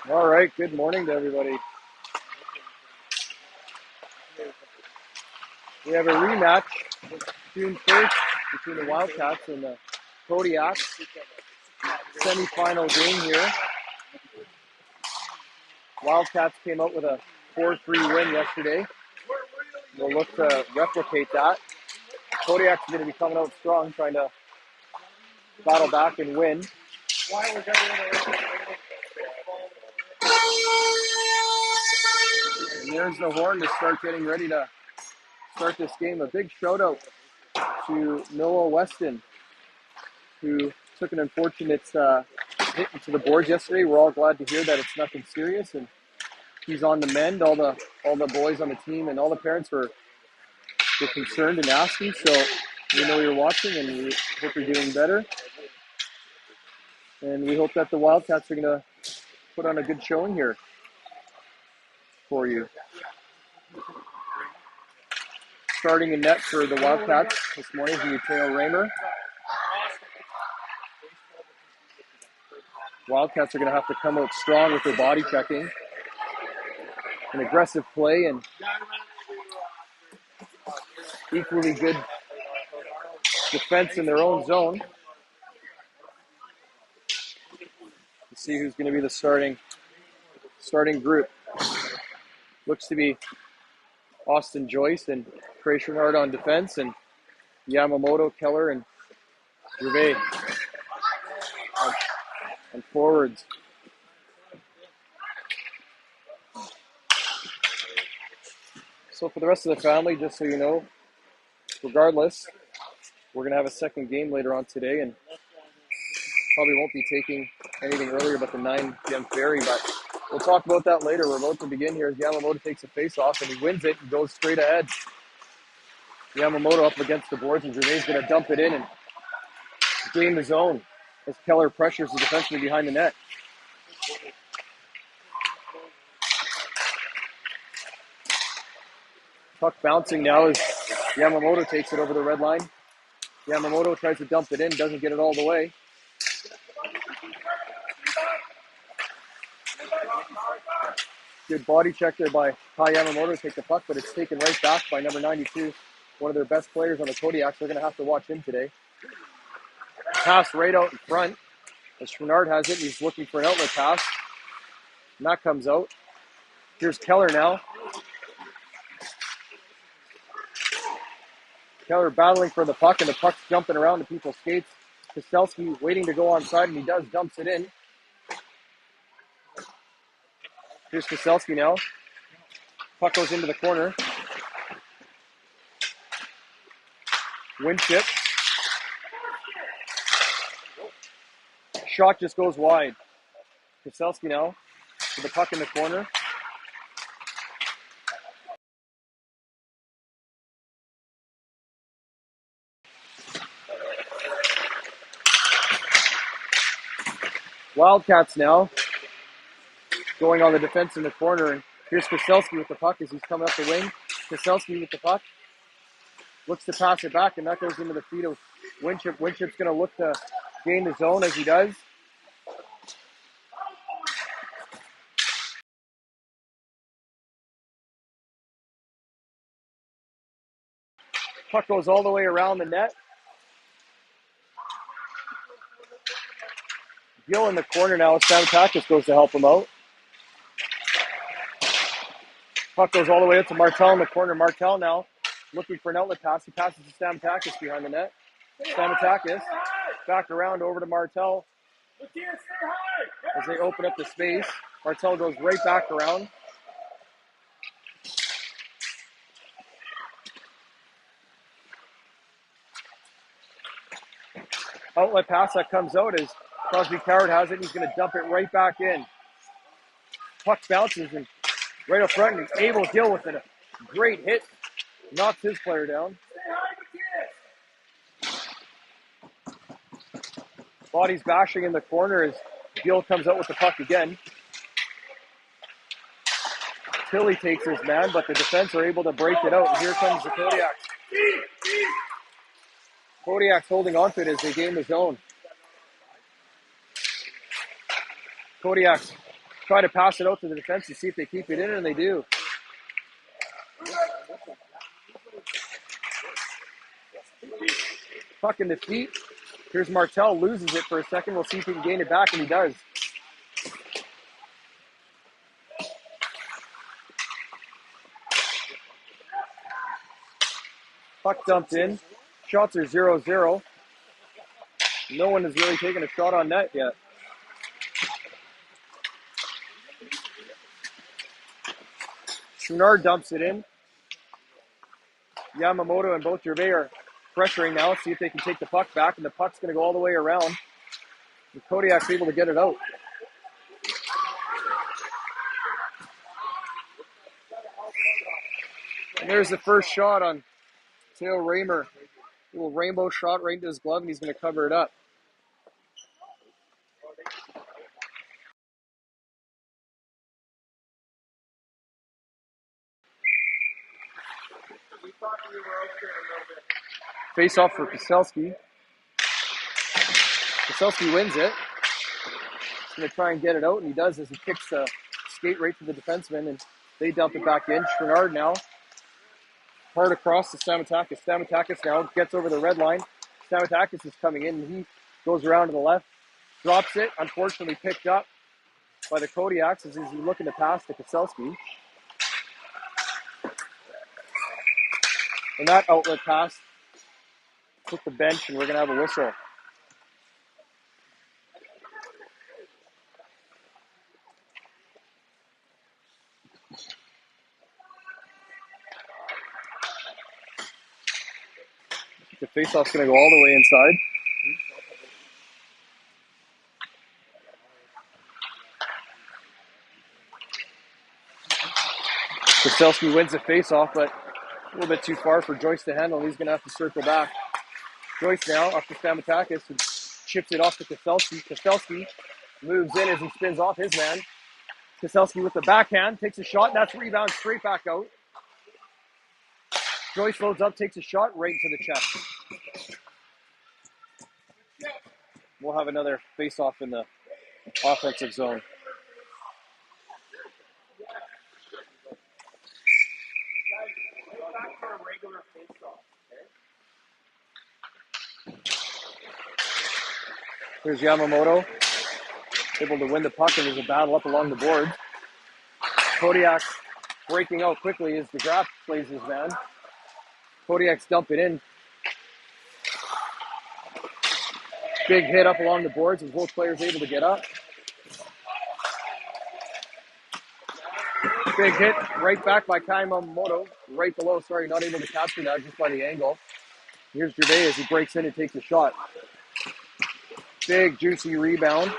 All right, good morning to everybody. We have a rematch June 1st between the Wildcats and the Kodiaks. Semi-final game here. Wildcats came out with a 4-3 win yesterday. We'll look to replicate that. Kodiaks are going to be coming out strong, trying to battle back and win. And there's the horn to start getting ready to start this game. A big shout out to Noah Weston, who took an unfortunate hit into the boards yesterday. We're all glad to hear that it's nothing serious and he's on the mend. All the boys on the team and all the parents were concerned and asking. So we know you're watching and we hope you're doing better. And we hope that the Wildcats are going to put on a good showing here for you. Starting in net for the Wildcats this morning is Mateo Raymer. Wildcats are going to have to come out strong with their body checking. An aggressive play and equally good defense in their own zone. Let's see who's going to be the starting group. Looks to be Austin Joyce and Trey Chouinard on defense, and Yamamoto, Keller, and Gervais on forwards. So for the rest of the family, just so you know, regardless, we're going to have a second game later on today, and probably won't be taking anything earlier but the 9 p.m. ferry, but we'll talk about that later. We're about to begin here as Yamamoto takes a face-off, and he wins it and goes straight ahead. Yamamoto up against the boards, and Gervais is going to dump it in and gain the zone as Keller pressures the defenseman behind the net. Puck bouncing now as Yamamoto takes it over the red line. Yamamoto tries to dump it in, doesn't get it all the way. Good body check there by Kai Yamamoto to take the puck, but it's taken right back by number 92, one of their best players on the Kodiaks. They're going to have to watch him today. Pass right out in front as Chouinard has it. He's looking for an outlet pass, and that comes out. Here's Keller now. Keller battling for the puck, and the puck's jumping around the people's skates. Kostelski waiting to go onside, and he does, dumps it in. Here's Kostelski now. Puck goes into the corner. Winship. Shot just goes wide. Kostelski now with the puck in the corner. Wildcats now going on the defense in the corner. And here's Kostelski with the puck as he's coming up the wing. Kostelski with the puck. Looks to pass it back, and that goes into the feet of Winship. Winship's going to look to gain the zone as he does. Puck goes all the way around the net. Gill in the corner now. Stamatakis goes to help him out. Puck goes all the way up to Martel in the corner. Martel now looking for an outlet pass. He passes to Stamatakis behind the net. Stamatakis back around over to Martel as they open up the space. Martel goes right back around. Outlet pass that comes out as Crosby Coward has it. He's going to dump it right back in. Puck bounces and right up front, and Abel Gill with a great hit. Knocks his player down. Body's bashing in the corner as Gill comes out with the puck again. Tilly takes his man, but the defense are able to break it out. And here comes the Kodiaks. Kodiaks holding on to it as they gain the zone. Kodiaks Try to pass it out to the defense to see if they keep it in, and they do. Puck in the feet. Here's Martel, loses it for a second. We'll see if he can gain it back, and he does. Puck dumped in. Shots are 0-0. No one has really taken a shot on net yet. Chouinard dumps it in. Yamamoto and both Gervais are pressuring now. See if they can take the puck back, and the puck's going to go all the way around. And Kodiak's able to get it out. And there's the first shot on Theo Raymer. A little rainbow shot right into his glove, and he's going to cover it up. Face off for Koselski. Koselski wins it. He's going to try and get it out, and he does as he kicks the skate right to the defenseman, and they dump it back in. Chouinard now. Hard across to Stamatakis. Stamatakis now gets over the red line. Stamatakis is coming in, and he goes around to the left. Drops it. Unfortunately picked up by the Kodiaks as he's looking to pass to Koselski. And that outlet pass took the bench, and we're going to have a whistle. The faceoff's going to go all the way inside. Koselski wins the faceoff, but a little bit too far for Joyce to handle. He's going to have to circle back. Joyce now up to Stamatakis, who chips it off to Koselski. Koselski moves in as he spins off his man. Koselski with the backhand, takes a shot, and that's rebound straight back out. Joyce loads up, takes a shot right into the chest. We'll have another face-off in the offensive zone. Here's Yamamoto, able to win the puck, and there's a battle up along the board. Kodiak's breaking out quickly as DeGraff plays his man. Kodiak's dump it in. Big hit up along the boards, and both players able to get up. Big hit right back by Yamamoto, right below. Sorry, not able to capture that just by the angle. Here's Gervais as he breaks in and takes a shot. Big, juicy rebound.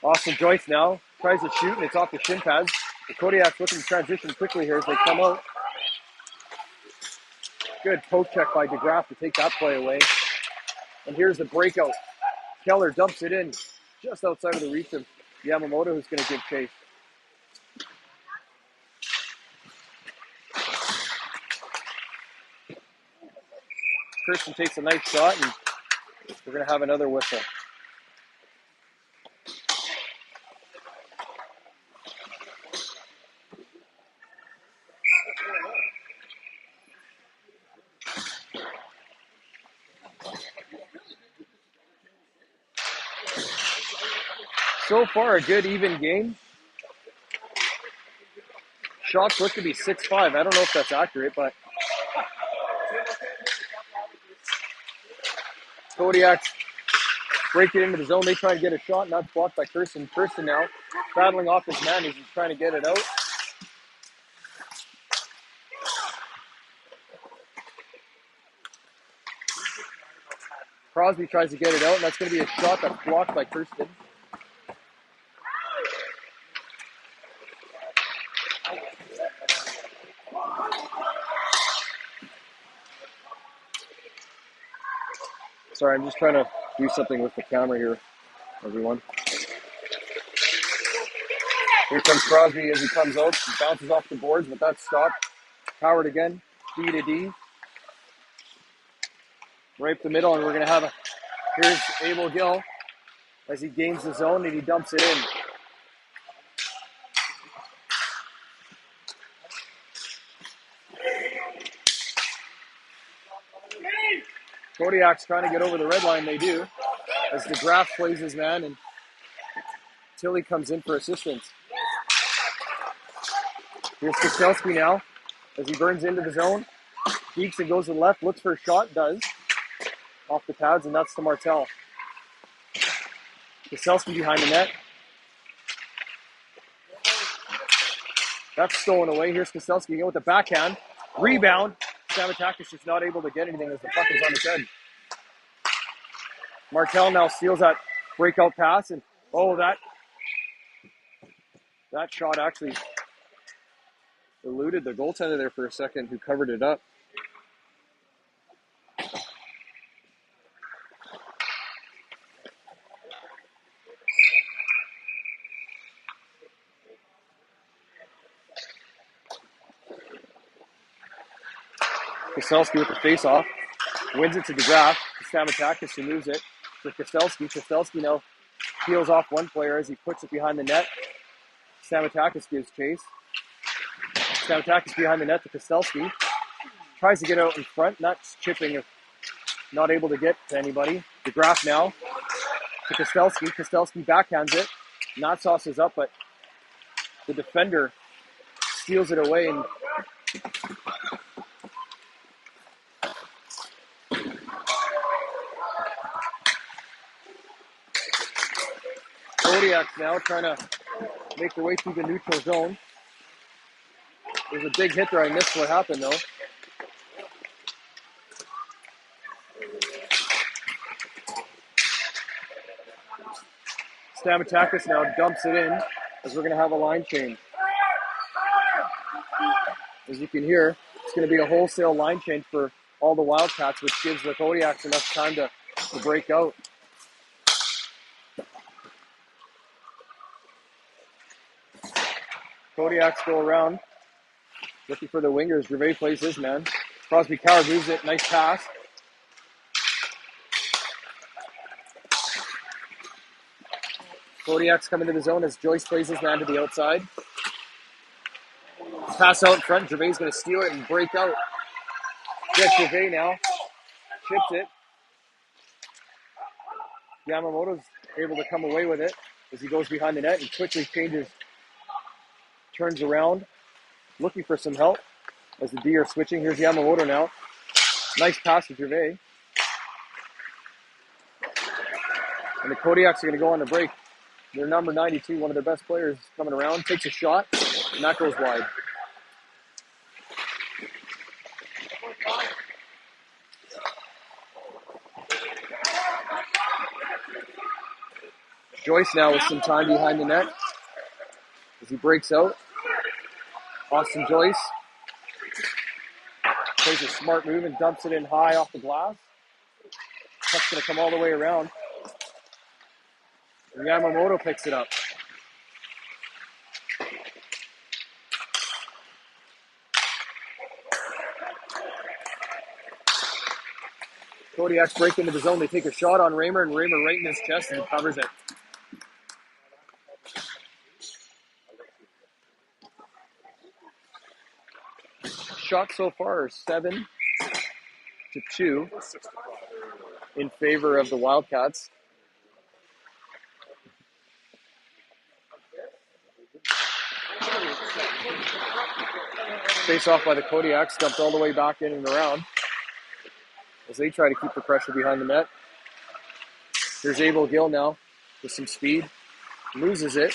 Austin Joyce now tries to shoot, and it's off the shin pads. The Kodiak's looking to transition quickly here as they come out. Good poke check by DeGraff to take that play away. And here's the breakout. Keller dumps it in just outside of the reach of Yamamoto, who's going to give chase. Kirsten takes a nice shot, and we're going to have another whistle. So far, a good even game. Shots look to be 6-5. I don't know if that's accurate, but Kodiaks break it into the zone. They try to get a shot, and that's blocked by Kirsten. Kirsten now battling off his man as he's trying to get it out. Crosby tries to get it out, and that's going to be a shot that's blocked by Kirsten. Sorry, I'm just trying to do something with the camera here, everyone. Here comes Crosby as he comes out. He bounces off the boards, but that's stopped. Howard again, D to D. Right up the middle, and we're going to have here's Abel Gill. as he gains the zone and he dumps it in. Kodiak's trying to get over the red line, they do, as DeGraff plays his man and Tilly comes in for assistance. Here's Kostelski now, as he burns into the zone. Peeks and goes to the left, looks for a shot, does. Off the pads, and that's to Martel. Kostelski behind the net. That's stolen away. Here's Kostelski again with the backhand. Rebound. Stamatakis just not able to get anything as the puck is on his head. Martel now steals that breakout pass, and that shot actually eluded the goaltender there for a second, who covered it up. Kostelski with the face-off. Wins it to DeGraff. Stamatakis who moves it for Kostelski. Kostelski now peels off one player as he puts it behind the net. Stamatakis gives chase. Stamatakis behind the net to Kostelski. Tries to get out in front, not chipping, not able to get to anybody. DeGraff now to Kostelski. Kostelski backhands it. Not sauces up, but the defender steals it away, and Kodiak's now trying to make their way through the neutral zone. There's a big hit there. I missed what happened, though. Stamatakis now dumps it in as we're going to have a line change. As you can hear, it's going to be a wholesale line change for all the Wildcats, which gives the Kodiaks enough time to break out. Kodiaks go around, looking for the wingers. Gervais plays his man. Crosby Coward moves it. Nice pass. Kodiak's coming to the zone as Joyce plays his man to the outside. Pass out in front. Gervais going to steal it and break out. Yes, Gervais now. Chips it. Yamamoto's able to come away with it as he goes behind the net and quickly turns around, looking for some help as the D are switching. Here's Yamamoto now. Nice pass to Gervais. And the Kodiaks are going to go on the break. Their number 92, one of their best players, coming around, takes a shot, and that goes wide. Joyce now with some time behind the net as he breaks out. Austin Joyce plays a smart move and dumps it in high off the glass. Puck's going to come all the way around. And Yamamoto picks it up. Kodiaks break into the zone. They take a shot on Raymer, and Raymer right in his chest, and he covers it. Shots so far are 7-2 in favor of the Wildcats. Face off by the Kodiaks, dumped all the way back in and around as they try to keep the pressure behind the net. Here's Abel Gill now with some speed. Loses it,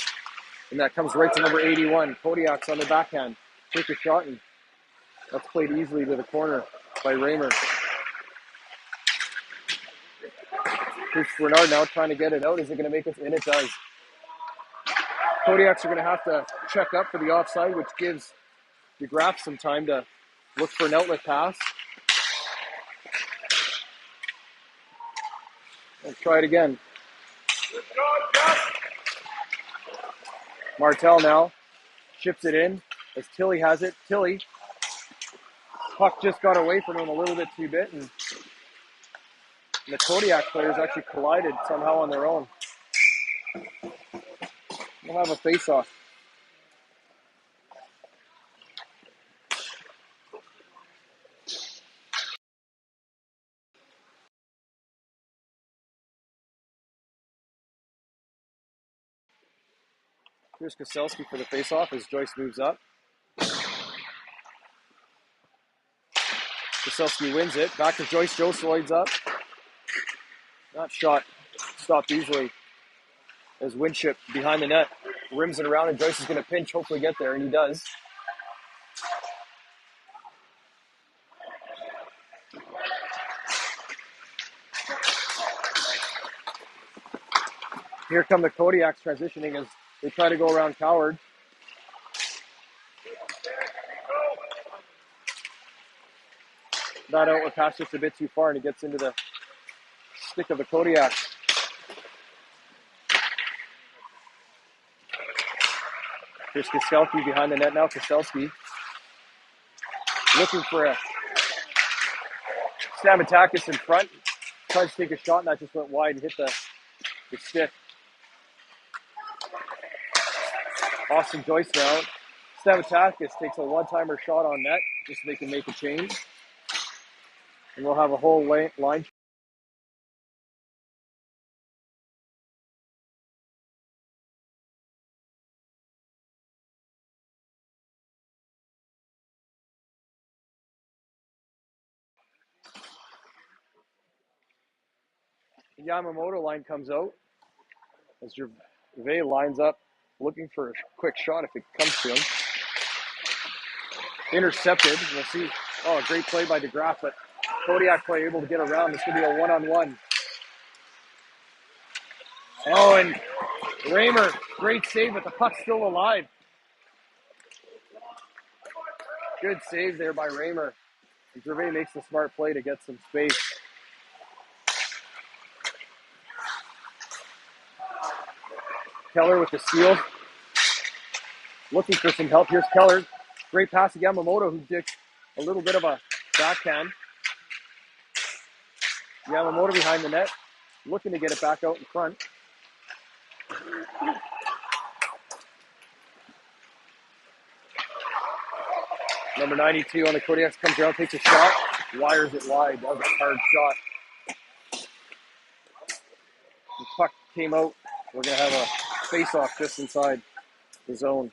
and that comes right to number 81. Kodiaks on the backhand. Take a shot, and that's played easily to the corner by Raymer. Here's Bernard now trying to get it out. Is it going to make it? And it does. Kodiaks are going to have to check up for the offside, which gives DeGraff some time to look for an outlet pass. Let's try it again. Martel now chips it in as Tilly has it. Tilly, puck just got away from him a little bit too bit, and the Kodiak players actually collided somehow on their own. We'll have a face-off. Here's Koselski for the face-off as Joyce moves up. Koselski wins it. Back to Joyce. Joe slides up. Not shot. Stopped easily as Winship behind the net rims it around, and Joyce is going to pinch, hopefully get there, and he does. Here come the Kodiaks transitioning as they try to go around Coward. That outlet pass just a bit too far, and it gets into the stick of the Kodiaks. Here's Koselski behind the net now. Koselski looking for a Stamatakis in front. Tries to take a shot, and that just went wide and hit the stick. Austin Joyce now. Stamatakis takes a one-timer shot on net just so they can make a change. And we'll have a whole line. The Yamamoto line comes out as Gervais lines up looking for a quick shot if it comes to him. Intercepted. We'll see. Oh, great play by DeGraff, but Kodiak play able to get around. It's going to be a one-on-one. Oh, and Raymer, great save, but the puck's still alive. Good save there by Raymer. And Gervais makes the smart play to get some space. Keller with the steal. Looking for some help. Here's Keller. Great pass to Yamamoto, who did a little bit of a backhand. Yamamoto behind the net, looking to get it back out in front. Number 92 on the Kodiaks comes around, takes a shot, wires it wide. That was a hard shot. The puck came out. We're going to have a face-off just inside the zone.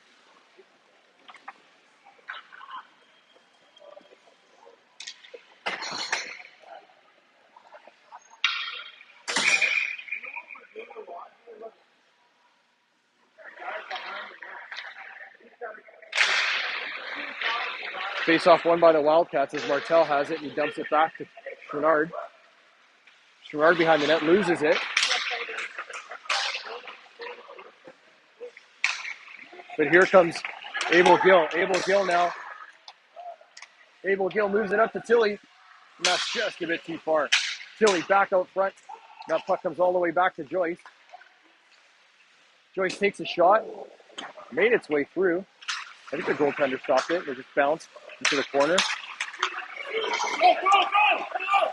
Face-off won by the Wildcats as Martel has it, and he dumps it back to Chouinard. Chouinard behind the net, loses it. But here comes Abel Gill. Abel Gill now. Abel Gill moves it up to Tilly, and that's just a bit too far. Tilly back out front. That puck comes all the way back to Joyce. Joyce takes a shot, made its way through. I think the goaltender stopped it. They just bounced into the corner.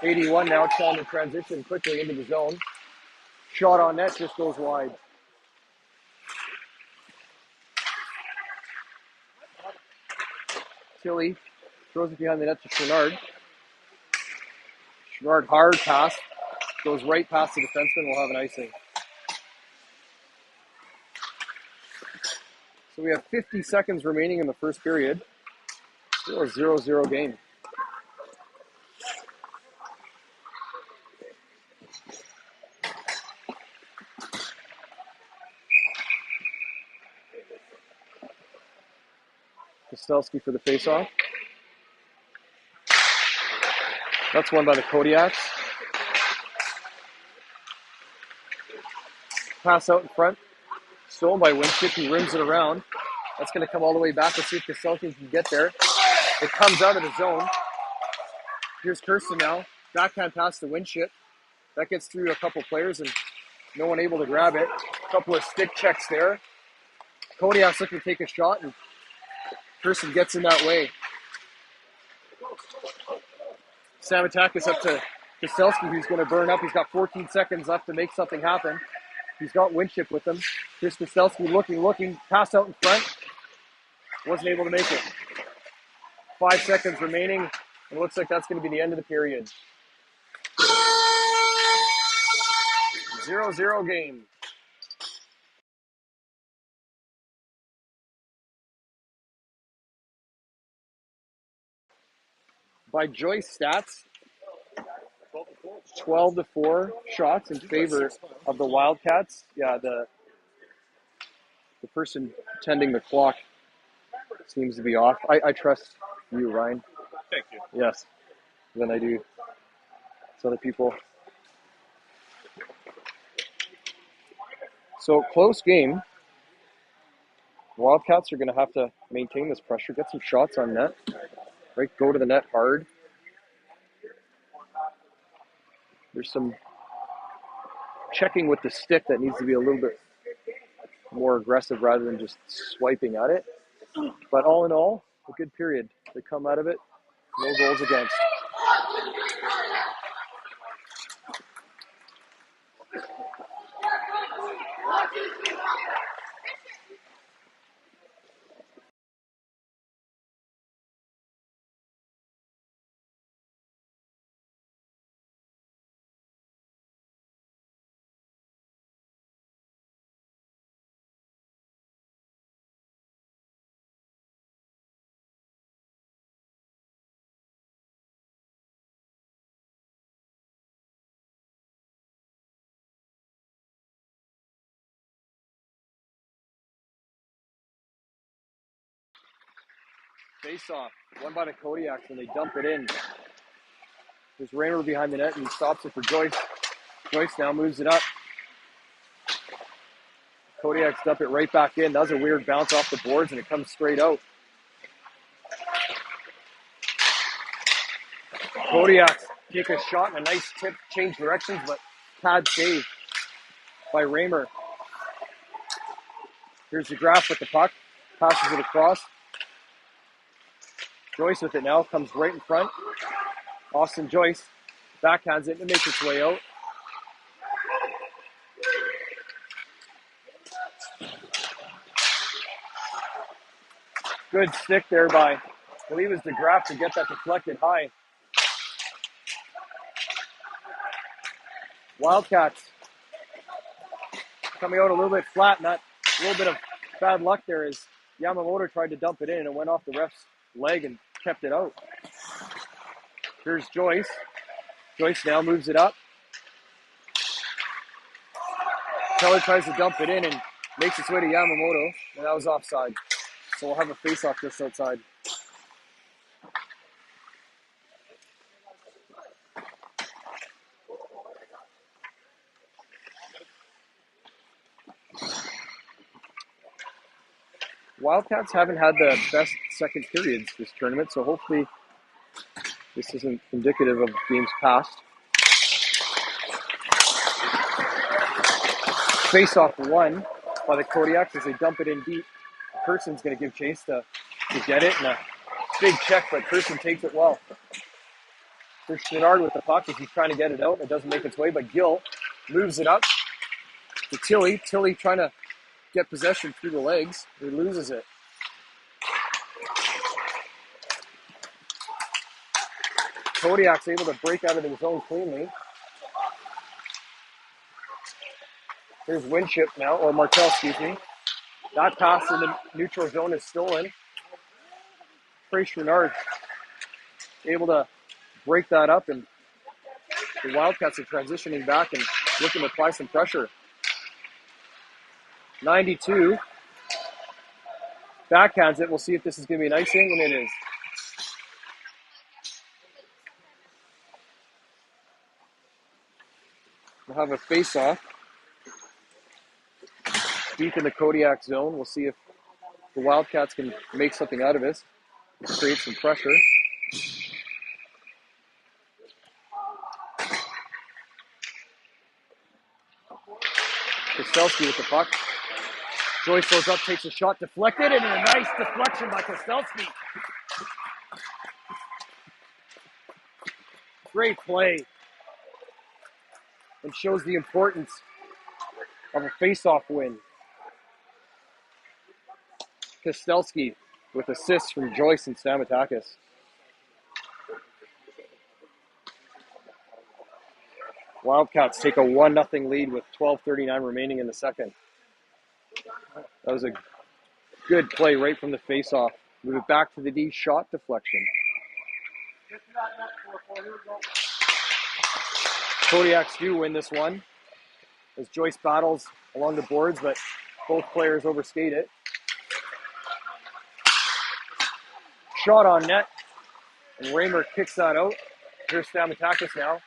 81 now trying to transition quickly into the zone. Shot on net just goes wide. Tilly throws it behind the net to Chouinard. Chouinard hard pass. Goes right past the defenseman. We'll have an icing. So we have 50 seconds remaining in the first period. Still a 0-0 game. Koselski for the faceoff. That's won by the Kodiaks. Pass out in front. Stolen by Winship. He rims it around. That's going to come all the way back. Let's see if Koselski can get there. It comes out of the zone. Here's Kirsten now. Backhand pass to Winship. That gets through a couple players and no one able to grab it. A couple of stick checks there. Kodiak's looking to take a shot and Kirsten gets in that way. Stamatakis up to Koselski, who's going to burn up. He's got 14 seconds left to make something happen. He's got Winship with him. Here's Kostelski looking, pass out in front. Wasn't able to make it. 5 seconds remaining. It looks like that's going to be the end of the period. 0-0 game. By Joyce stats, 12-4 shots in favor of the Wildcats. Yeah, the person tending the clock seems to be off. I trust you, Ryan. Thank you. Yes. Then I do. So other people. So close game. Wildcats are going to have to maintain this pressure, get some shots on net, right? Go to the net hard. There's some checking with the stick that needs to be a little bit more aggressive rather than just swiping at it. But all in all, a good period. They come out of it, no goals against. Face off, won by the Kodiaks, and they dump it in. There's Raymer behind the net, and he stops it for Joyce. Joyce now moves it up. Kodiaks dump it right back in. That was a weird bounce off the boards, and it comes straight out. Kodiaks take a shot and a nice tip, change directions, but pad save by Raymer. Here's the graph with the puck. Passes it across. Joyce with it now. Comes right in front. Austin Joyce backhands it and it makes its way out. Good stick there by, I believe it was the graph to get that deflected high. Wildcats coming out a little bit flat. Not a little bit of bad luck there as Yamamoto tried to dump it in and it went off the ref's leg and kept it out. Here's Joyce. Joyce now moves it up. Keller tries to dump it in and makes its way to Yamamoto, and that was offside. So we'll have a face-off just outside. Wildcats haven't had the best second periods this tournament, so hopefully this isn't indicative of games past. Face-off won by the Kodiaks as they dump it in deep. Person's going to give chase to get it, and a big check, but Person takes it well. There's Chenard with the puck as he's trying to get it out. It doesn't make its way, but Gill moves it up to Tilly. Tilly trying to get possession through the legs. He loses it. Kodiak's able to break out of the zone cleanly. Here's Winship now, or Martel, excuse me. That pass in the neutral zone is stolen. Fraser Chenard able to break that up, and the Wildcats are transitioning back and looking to apply some pressure. 92. Backhands it. We'll see if this is going to be an icing, and it is. We'll have a face-off deep in the Kodiak zone. We'll see if the Wildcats can make something out of this, create some pressure. Kostelski with the puck. Joyce goes up, takes a shot, deflected, and a nice deflection by Kostelski. Great play. And shows the importance of a face-off win. Kostelski with assists from Joyce and Stamatakis. Wildcats take a 1-0 lead with 12:39 remaining in the second. That was a good play right from the face-off. Move it back to the D, shot deflection. Kodiaks do win this one as Joyce battles along the boards, but both players overskate it. Shot on net, and Raymer kicks that out. Here's Stamatakis now.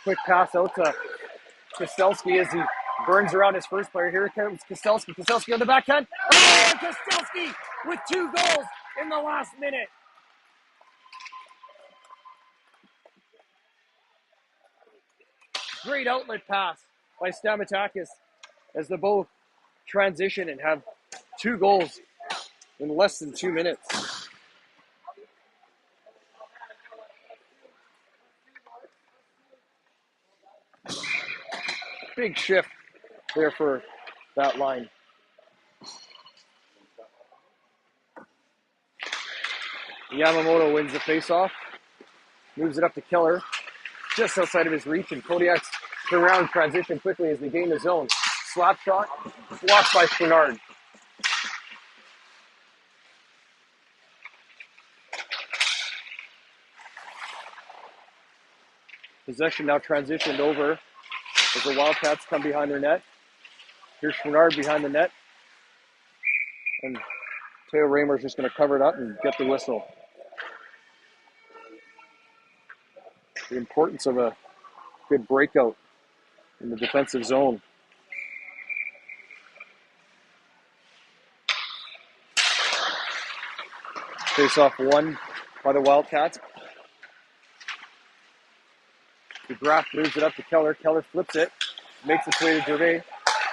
Quick pass out to Kostelski as he burns around his first player. Here comes Kostelski. Kostelski on the backhand. Oh, Kostelski with 2 goals in the last minute. Great outlet pass by Stamatakis as they both transition and have 2 goals in less than 2 minutes. Big shift there for that line. Yamamoto wins the faceoff, moves it up to Keller, just outside of his reach, and Kodiak's turn around transition quickly as they gain the zone. Slap shot, blocked by Bernard. Possession now transitioned over as the Wildcats come behind their net. Here's Bernard behind the net. And Teo Raymer's just going to cover it up and get the whistle. The importance of a good breakout in the defensive zone. Face-off won by the Wildcats. DeGraff moves it up to Keller. Keller flips it, makes its way to Gervais.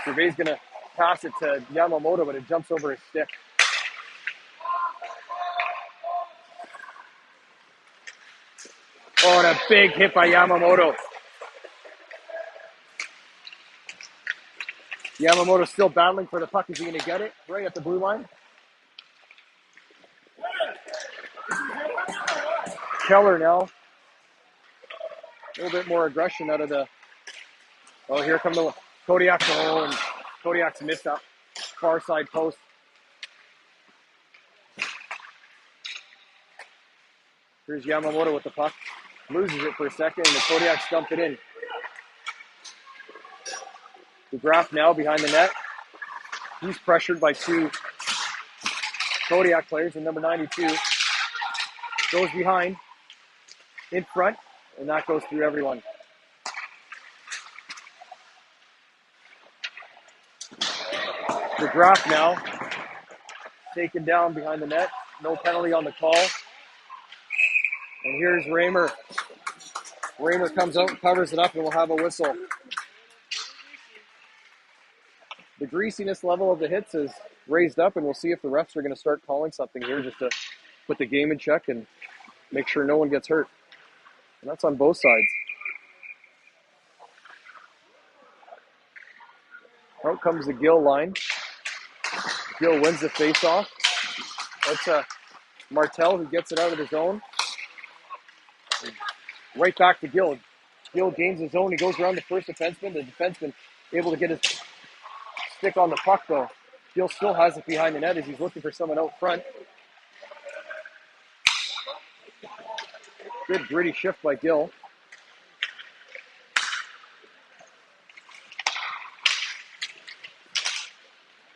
Gervais is going to pass it to Yamamoto, but it jumps over his stick. Oh, and a big hit by Yamamoto. Yamamoto still battling for the puck. Is he going to get it right at the blue line? Keller now. A little bit more aggression out of the... Oh, here come the Kodiaks. Oh, and Kodiaks missed up. Far side post. Here's Yamamoto with the puck. Loses it for a second, and the Kodiaks dumped it in. DeGraff now behind the net. He's pressured by 2 Kodiak players, and number 92 goes behind, in front, and that goes through everyone. DeGraff now taken down behind the net. No penalty on the call. And here's Raymer. Raymer comes out and covers it up, and we'll have a whistle. The greasiness level of the hits is raised up, and we'll see if the refs are going to start calling something here just to put the game in check and make sure no one gets hurt. And that's on both sides. Out comes the Gill line. Gill wins the faceoff. That's Martel who gets it out of the zone. Right back to Gill. Gill gains his zone. He goes around the first defenseman. The defenseman able to get his stick on the puck, though. Gill still has it behind the net as he's looking for someone out front. Good gritty shift by Gill.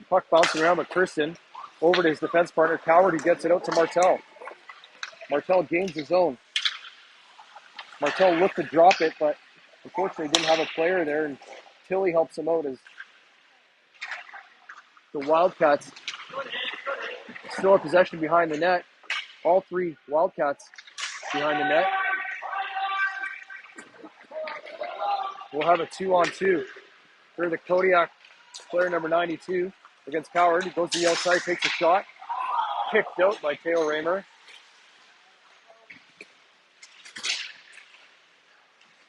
Puck bouncing around with Kirsten. Over to his defense partner, Coward, who gets it out to Martel. Martel gains his zone. Martel looked to drop it, but unfortunately didn't have a player there, and Tilly helps him out as the Wildcats still have possession behind the net. All 3 Wildcats behind the net. We'll have a 2-on-2. Here the Kodiak player number 92 against Coward. He goes to the outside, takes a shot. Kicked out by Teo Raymer.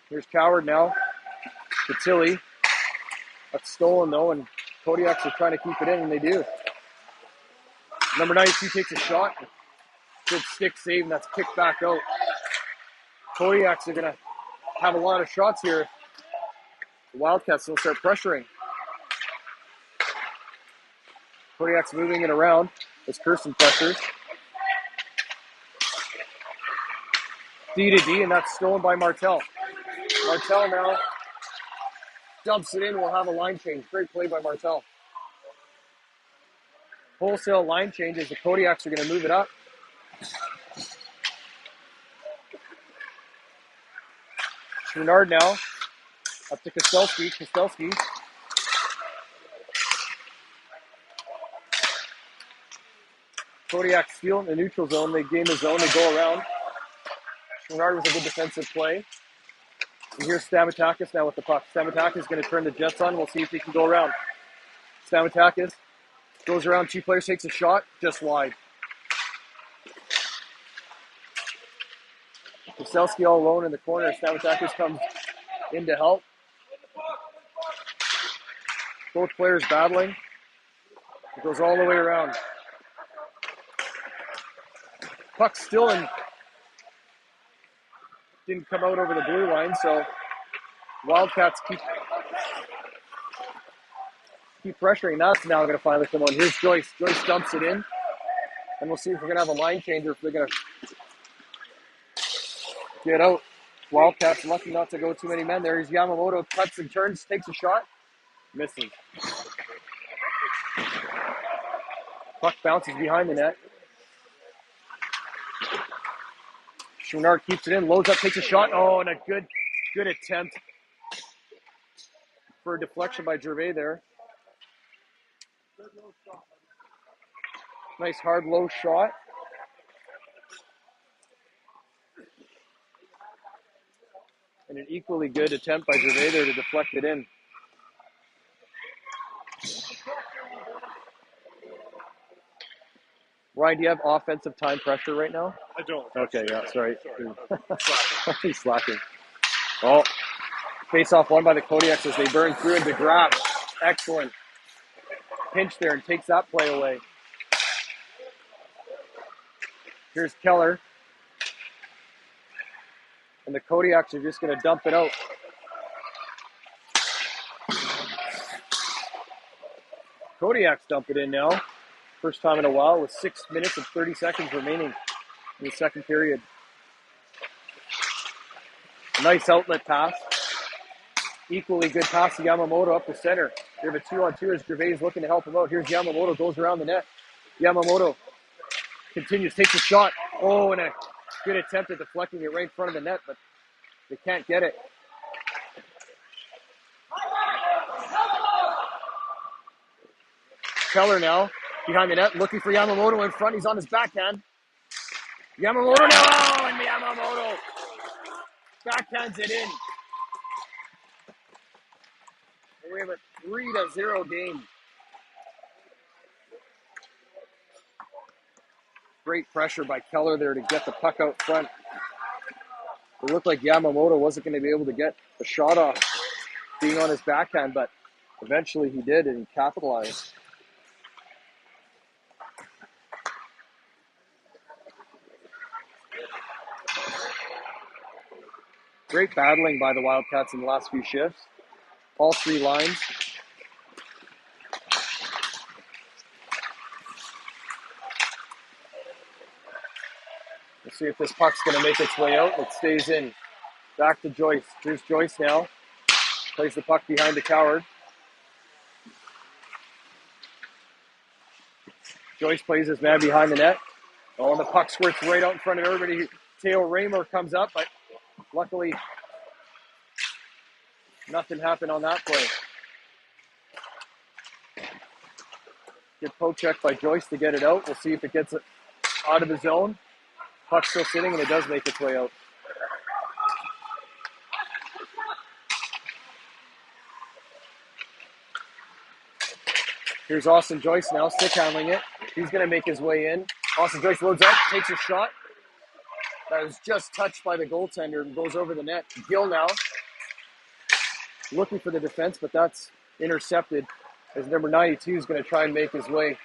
Here's Coward now to Tilly. That's stolen though, and Kodiaks are trying to keep it in, and they do. Number 92 takes a shot. Good stick save, and that's kicked back out. Kodiaks are going to have a lot of shots here. The Wildcats will start pressuring. Kodiak's moving it around as Kirsten pressures. D to D, and that's stolen by Martel. Martel now dumps it in. We'll have a line change. Great play by Martel. Wholesale line changes. The Kodiaks are going to move it up. Bernard now up to Kostelski. Kostelski. Kodiak steal in the neutral zone. They gain the zone. They go around. Bernard was a good defensive play. And here's Stamatakis now with the puck. Stamatakis is going to turn the Jets on. We'll see if he can go around. Stamatakis goes around. Two players, takes a shot. Just wide. Kostelski all alone in the corner. Stamatakis comes in to help. Both players battling. It goes all the way around. Puck still in. Didn't come out over the blue line, so Wildcats keep pressuring. That's now going to finally come on. Here's Joyce. Joyce dumps it in, and we'll see if we're going to have a line changer, if they're going to get out. Wildcats lucky not to go too many men there. Here's Yamamoto, cuts and turns, takes a shot, misses. Puck bounces behind the net. Chouinard keeps it in, loads up, takes a shot. Oh, and a good attempt for a deflection by Gervais there. Nice hard low shot. And an equally good attempt by Gervais there to deflect it in. Ryan, do you have offensive time pressure right now? I don't. Okay, yeah, sorry. He's slacking. Oh, face off won by the Kodiaks as they burn through into DeGraff. Excellent pinch there and takes that play away. Here's Keller. And the Kodiaks are just going to dump it out. Kodiaks dump it in now. First time in a while with 6 minutes and 30 seconds remaining in the second period. Nice outlet pass. Equally good pass to Yamamoto up the center. We have a 2-on-2 as Gervais is looking to help him out. Here's Yamamoto, goes around the net. Yamamoto continues, takes a shot. Oh, and a good attempt at deflecting it right in front of the net, but they can't get it. Keller now behind the net, looking for Yamamoto in front. He's on his backhand. Yamamoto now, oh, and Yamamoto backhands it in. And we have a 3-0 game. Great pressure by Keller there to get the puck out front. It looked like Yamamoto wasn't going to be able to get a shot off being on his backhand, but eventually he did and he capitalized. Great battling by the Wildcats in the last few shifts. All three lines. We'll see if this puck's going to make its way out. It stays in. Back to Joyce. Here's Joyce now. Plays the puck behind the Coward. Joyce plays his man behind the net. Oh, and the puck squirts right out in front of everybody. Teo Raymer comes up, but luckily nothing happened on that play. Good poke check by Joyce to get it out. We'll see if it gets it out of the zone. Puck's still sitting, and it does make its way out. Here's Austin Joyce now, stick handling it. He's going to make his way in. Austin Joyce loads up, takes a shot. That was just touched by the goaltender and goes over the net. Gill now looking for the defense, but that's intercepted as number 92 is going to try and make his way.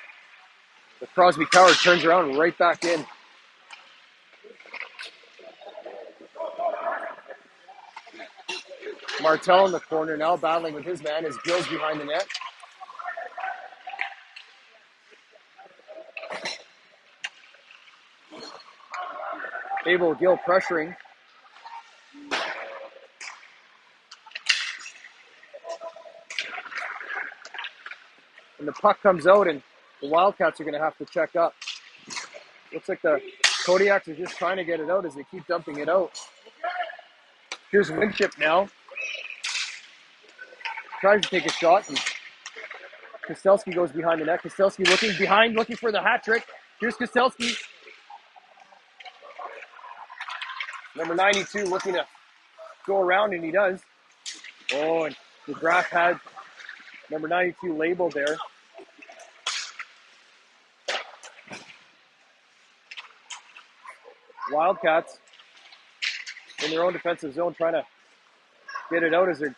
But Crosby Coward turns around right back in. Martel in the corner now battling with his man as Gill's behind the net. Abel Gill pressuring. And the puck comes out and the Wildcats are going to have to check up. Looks like the Kodiaks are just trying to get it out as they keep dumping it out. Here's Winship now. Tries to take a shot and Kostelski goes behind the net. Kostelski looking behind, looking for the hat trick. Here's Kostelski. Number 92 looking to go around, and he does. Oh, and the graph had number 92 labeled there. Wildcats in their own defensive zone trying to get it out as they're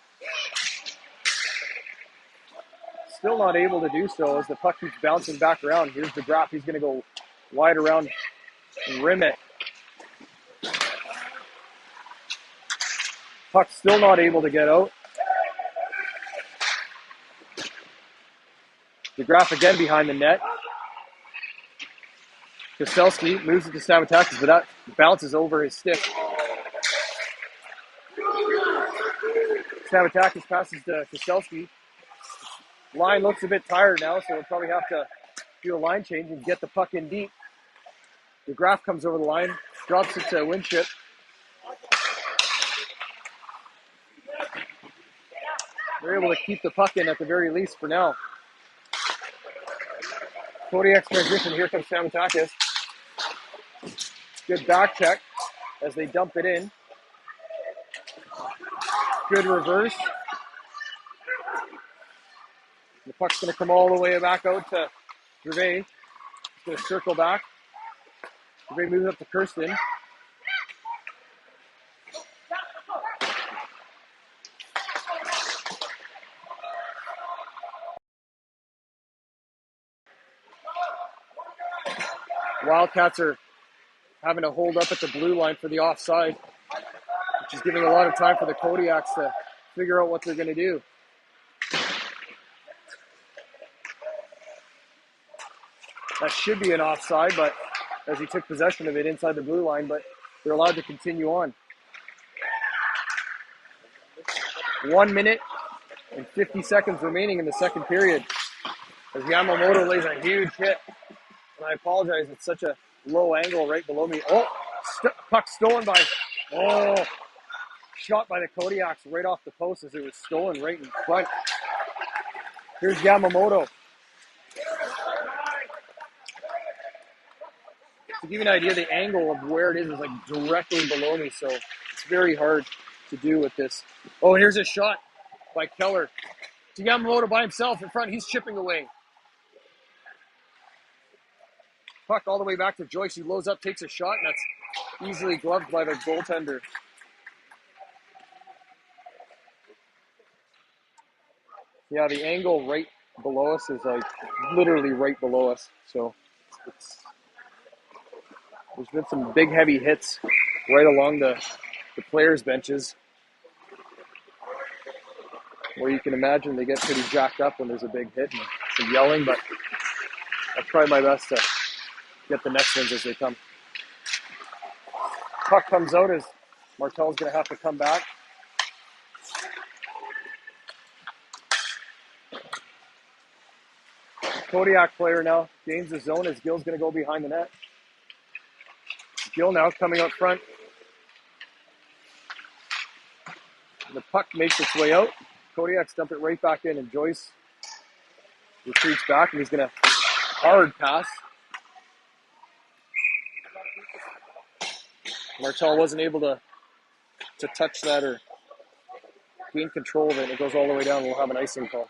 still not able to do so as the puck keeps bouncing back around. Here's the graph. He's going to go wide around and rim it. Puck still not able to get out. The graph again behind the net. Kostelski moves it to Stamatakis, but that bounces over his stick. Stamatakis passes to Kostelski. Line looks a bit tired now, so we'll probably have to do a line change and get the puck in deep. The graph comes over the line, drops it to Winship. They're able to keep the puck in at the very least for now. Kodiak's transition, here comes Stamatakis. Good back check as they dump it in. Good reverse. The puck's going to come all the way back out to Gervais. He's going to circle back. Gervais moves up to Kirsten. Wildcats are having to hold up at the blue line for the offside, which is giving a lot of time for the Kodiaks to figure out what they're going to do. That should be an offside, but as he took possession of it inside the blue line, but they're allowed to continue on. 1 minute and 50 seconds remaining in the second period as Yamamoto lays a huge hit. And I apologize, it's such a low angle right below me. Oh, puck stolen by, shot by the Kodiaks right off the post as it was stolen right in front. Here's Yamamoto. To give you an idea, the angle of where it is like directly below me, so it's very hard to do with this. Oh, here's a shot by Keller. To Yamamoto by himself in front, he's chipping away. Puck all the way back to Joyce. He loads up, takes a shot, and that's easily gloved by the goaltender. Yeah, the angle right below us is like literally right below us. So there's been some big heavy hits right along the players' benches, where you can imagine they get pretty jacked up when there's a big hit and some yelling, but I'll try my best to get the next ones as they come. Puck comes out as Martel's going to have to come back. Kodiak player now gains the zone as Gill's going to go behind the net. Gill now coming up front. The puck makes its way out. Kodiak's dump it right back in, and Joyce retreats back, and he's going to hard pass. Martel wasn't able to touch that or gain control of it. It goes all the way down. We'll have an icing call.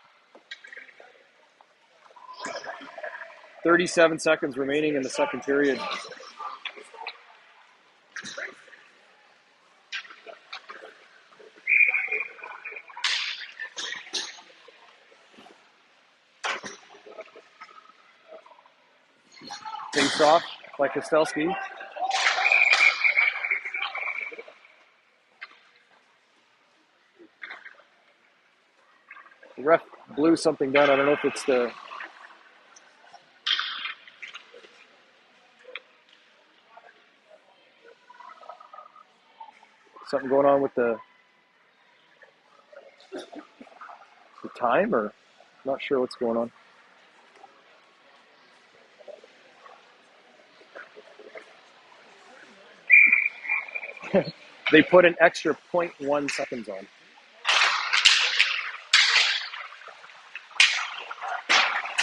37 seconds remaining in the second period. Face off by Kostelski. The ref blew something down. I don't know if it's the something going on with the time, or not sure what's going on. They put an extra 0.1 seconds on.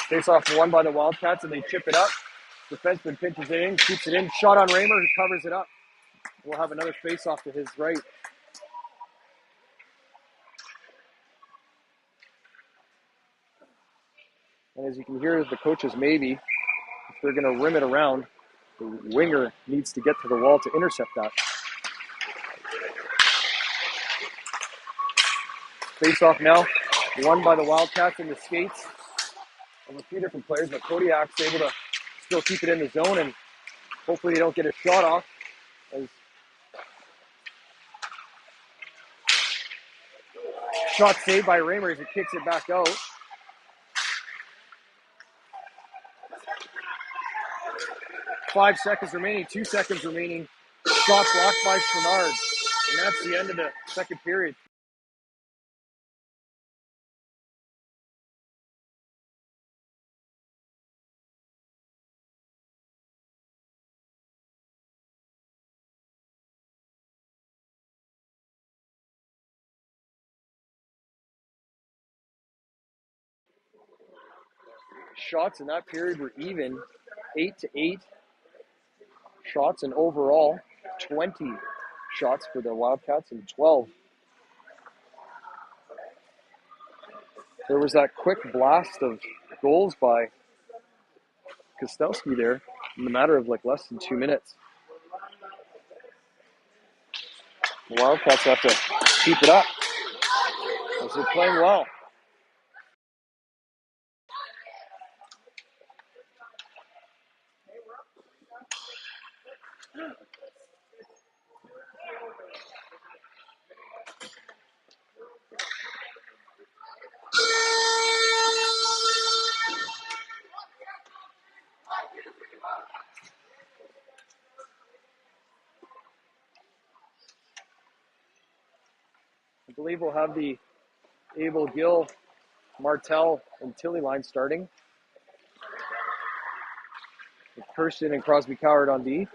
Face off won by the Wildcats, and they chip it up. Defenseman pinches it in, keeps it in. Shot on Raymer, who covers it up. We'll have another face off to his right. And as you can hear, the coaches maybe, if they're going to rim it around, the winger needs to get to the wall to intercept that. Face off now, won by the Wildcats in the skates of a few different players, but Kodiak's able to still keep it in the zone, and hopefully they don't get a shot off. As shot saved by Raymer as he kicks it back out. Five seconds remaining, 2 seconds remaining. Shot blocked by Chouinard. And that's the end of the second period. Shots in that period were even, 8-8 shots, and overall 20 shots for the Wildcats and 12. There was that quick blast of goals by Kostelski there in a matter of like less than 2 minutes. The Wildcats have to keep it up as they're playing well. I believe we'll have the Abel Gill, Martel, and Tilly line starting. With Kirsten and Crosby Coward on D.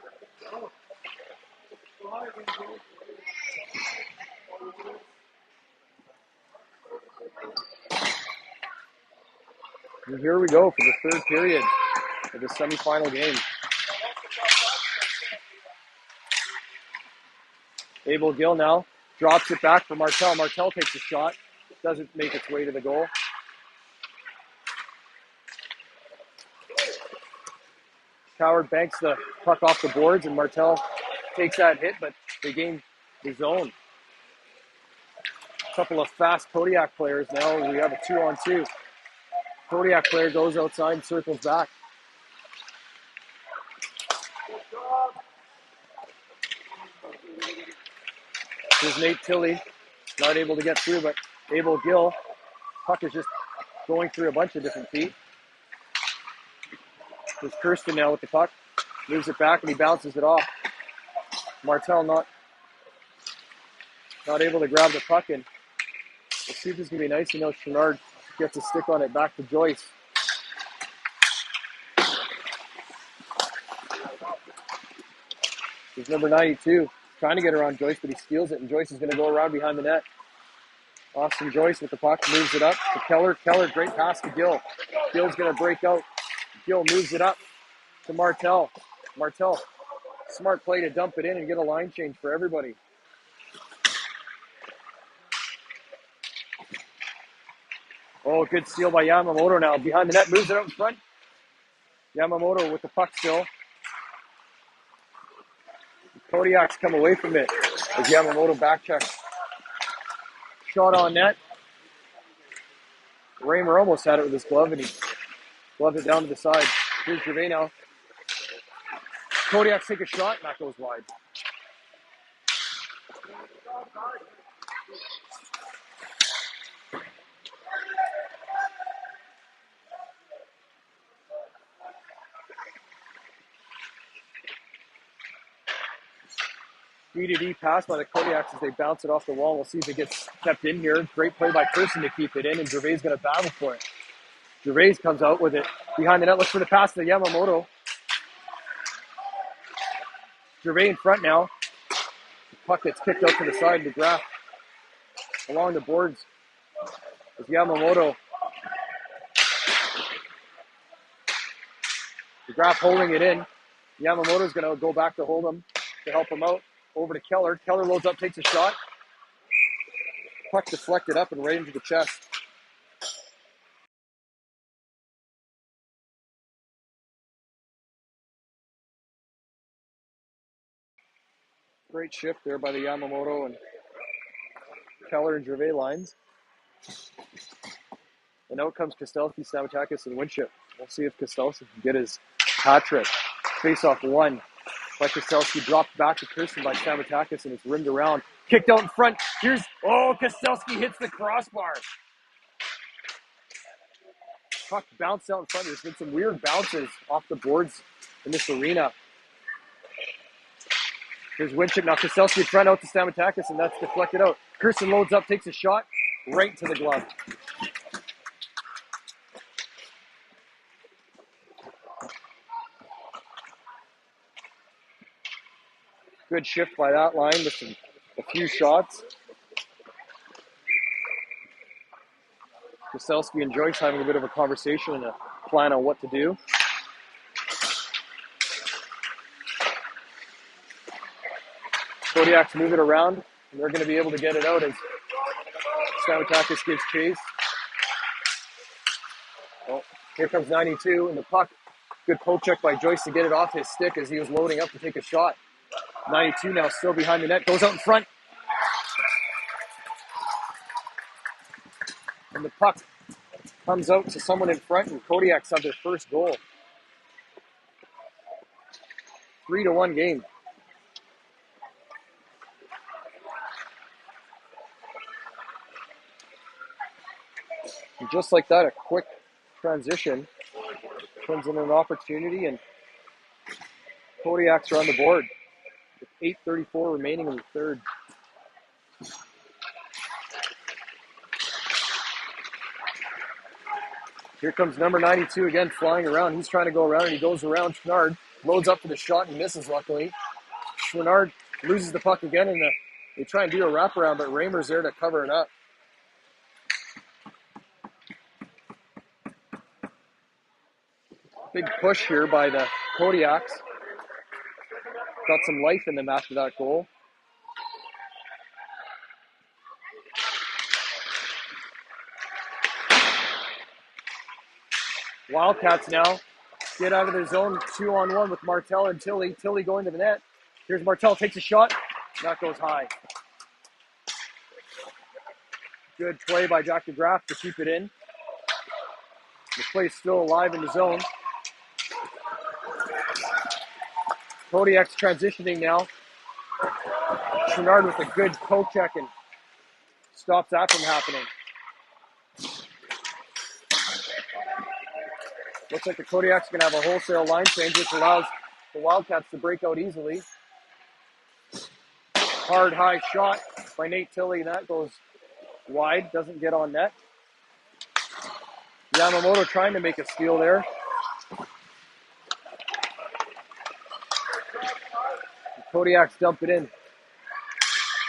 And here we go for the third period of the semifinal game. Abel Gill now drops it back for Martel. Martel takes a shot. Doesn't make its way to the goal. Coward banks the puck off the boards, and Martel takes that hit, but they gain the zone. A couple of fast Kodiak players now. We have a 2-on-2. Kodiak player goes outside and circles back. Here's Nate Tilley, not able to get through, but Abel Gill. Puck is just going through a bunch of different feet. There's Kirsten now with the puck. Moves it back and he bounces it off. Martel not able to grab the puck, and we'll see if this is going to be nice. You know, Chouinard gets a stick on it back to Joyce. There's number 92 trying to get around Joyce, but he steals it, and Joyce is going to go around behind the net. Austin Joyce with the puck, moves it up to Keller. Keller, great pass to Gill. Gill's going to break out. Gill moves it up to Martel. Martel, smart play to dump it in and get a line change for everybody. Oh, good steal by Yamamoto now. Behind the net, moves it out in front. Yamamoto with the puck still. Kodiak's come away from it as Yamamoto backchecks. Shot on net. Raymer almost had it with his glove, and he gloved it down to the side. Here's Gervais now. Kodiaks take a shot, and that goes wide. D-to-D pass by the Kodiaks as they bounce it off the wall. We'll see if it gets kept in here. Great play by Person to keep it in, and Gervais going to battle for it. Gervais comes out with it behind the net, looks for the pass to Yamamoto. Gervais in front now. The puck gets kicked out to the side. McGrath along the boards as Yamamoto. McGrath holding it in. Yamamoto's going to go back to hold him, to help him out. Over to Keller. Keller loads up, takes a shot. Puck deflected up and right into the chest. Great shift there by the Yamamoto and Keller and Gervais lines. And out comes Kostelski, Stamatakis, and Winship. We'll see if Kostelski can get his hat trick. Face-off one by Kostelski, dropped back to Kirsten by Stamatakis, and it's rimmed around. Kicked out in front. Here's, Kostelski hits the crossbar. Puck bounced out in front. There's been some weird bounces off the boards in this arena. Here's Winship. Now Kostelski in front out to Stamatakis, and that's deflected out. Kirsten loads up, takes a shot, right to the glove. Good shift by that line with a few shots. Kostelski and Joyce having a bit of a conversation and a plan on what to do. Kodiaks move it around, and they're going to be able to get it out as Stamatakis gives chase. Oh, here comes 92, and the puck. Good poke check by Joyce to get it off his stick as he was loading up to take a shot. 92 now still behind the net, goes out in front. And the puck comes out to someone in front, and Kodiaks have their first goal. 3-1 game. And just like that, a quick transition turns into an opportunity, and Kodiaks are on the board with 8:34 remaining in the third. Here comes number 92 again, flying around. He's trying to go around, and he goes around Chouinard, loads up for the shot and misses, luckily. Chouinard loses the puck again, and they try and do a wraparound, but Raymer's there to cover it up. Big push here by the Kodiaks. Got some life in them after that goal. Wildcats now get out of their zone 2-on-1 with Martel and Tilly. Tilly going to the net. Here's Martel, takes a shot. That goes high. Good play by Jack DeGraff to keep it in. The play's still alive in the zone. Kodiak's transitioning now. Chouinard with a good poke check and stops that from happening. Looks like the Kodiaks are going to have a wholesale line change, which allows the Wildcats to break out easily. Hard, high shot by Nate Tilly, and that goes wide, doesn't get on net. Yamamoto trying to make a steal there. The Kodiaks dump it in.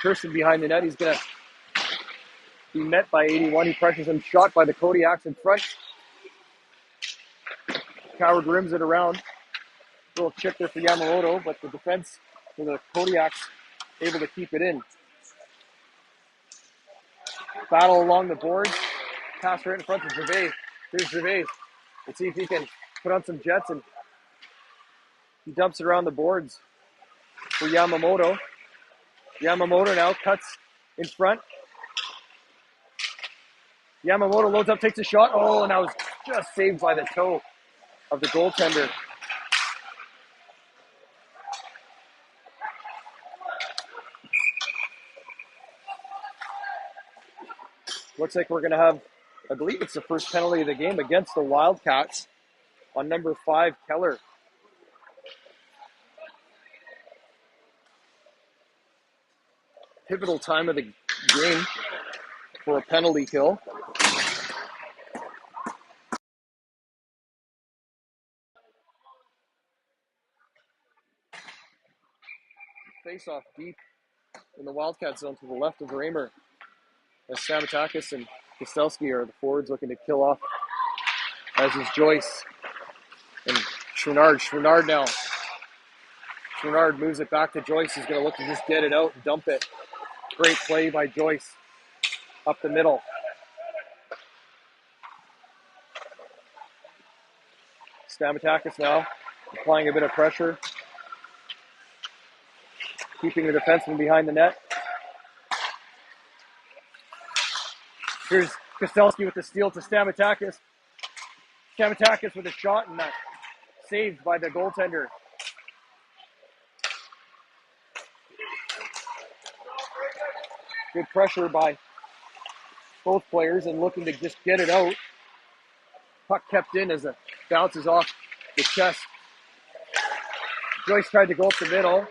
Kirsten behind the net. He's going to be met by 81. He pressures him. Shot by the Kodiaks in front. Coward rims it around. Little chip there for Yamamoto, but the defense for the Kodiaks able to keep it in. Battle along the boards. Pass right in front to Gervais. Here's Gervais. Let's see if he can put on some jets, and he dumps it around the boards for Yamamoto. Yamamoto now cuts in front. Yamamoto loads up, takes a shot. Oh, and that was just saved by the toe of the goaltender. Looks like we're going to have, I believe it's the first penalty of the game against the Wildcats on number 5, Keller. Pivotal time of the game for a penalty kill. Face off deep in the Wildcat zone to the left of Raymer. As Stamatakis and Kostelski are the forwards looking to kill off, as is Joyce and Chouinard. Chouinard now. Chouinard moves it back to Joyce. He's going to look to just get it out and dump it. Great play by Joyce up the middle. Stamatakis now applying a bit of pressure, keeping the defenseman behind the net. Here's Kostelski with the steal to Stamatakis. Stamatakis with a shot and that saved by the goaltender. Good pressure by both players and looking to just get it out. Puck kept in as it bounces off the chest. Joyce tried to go up the middle.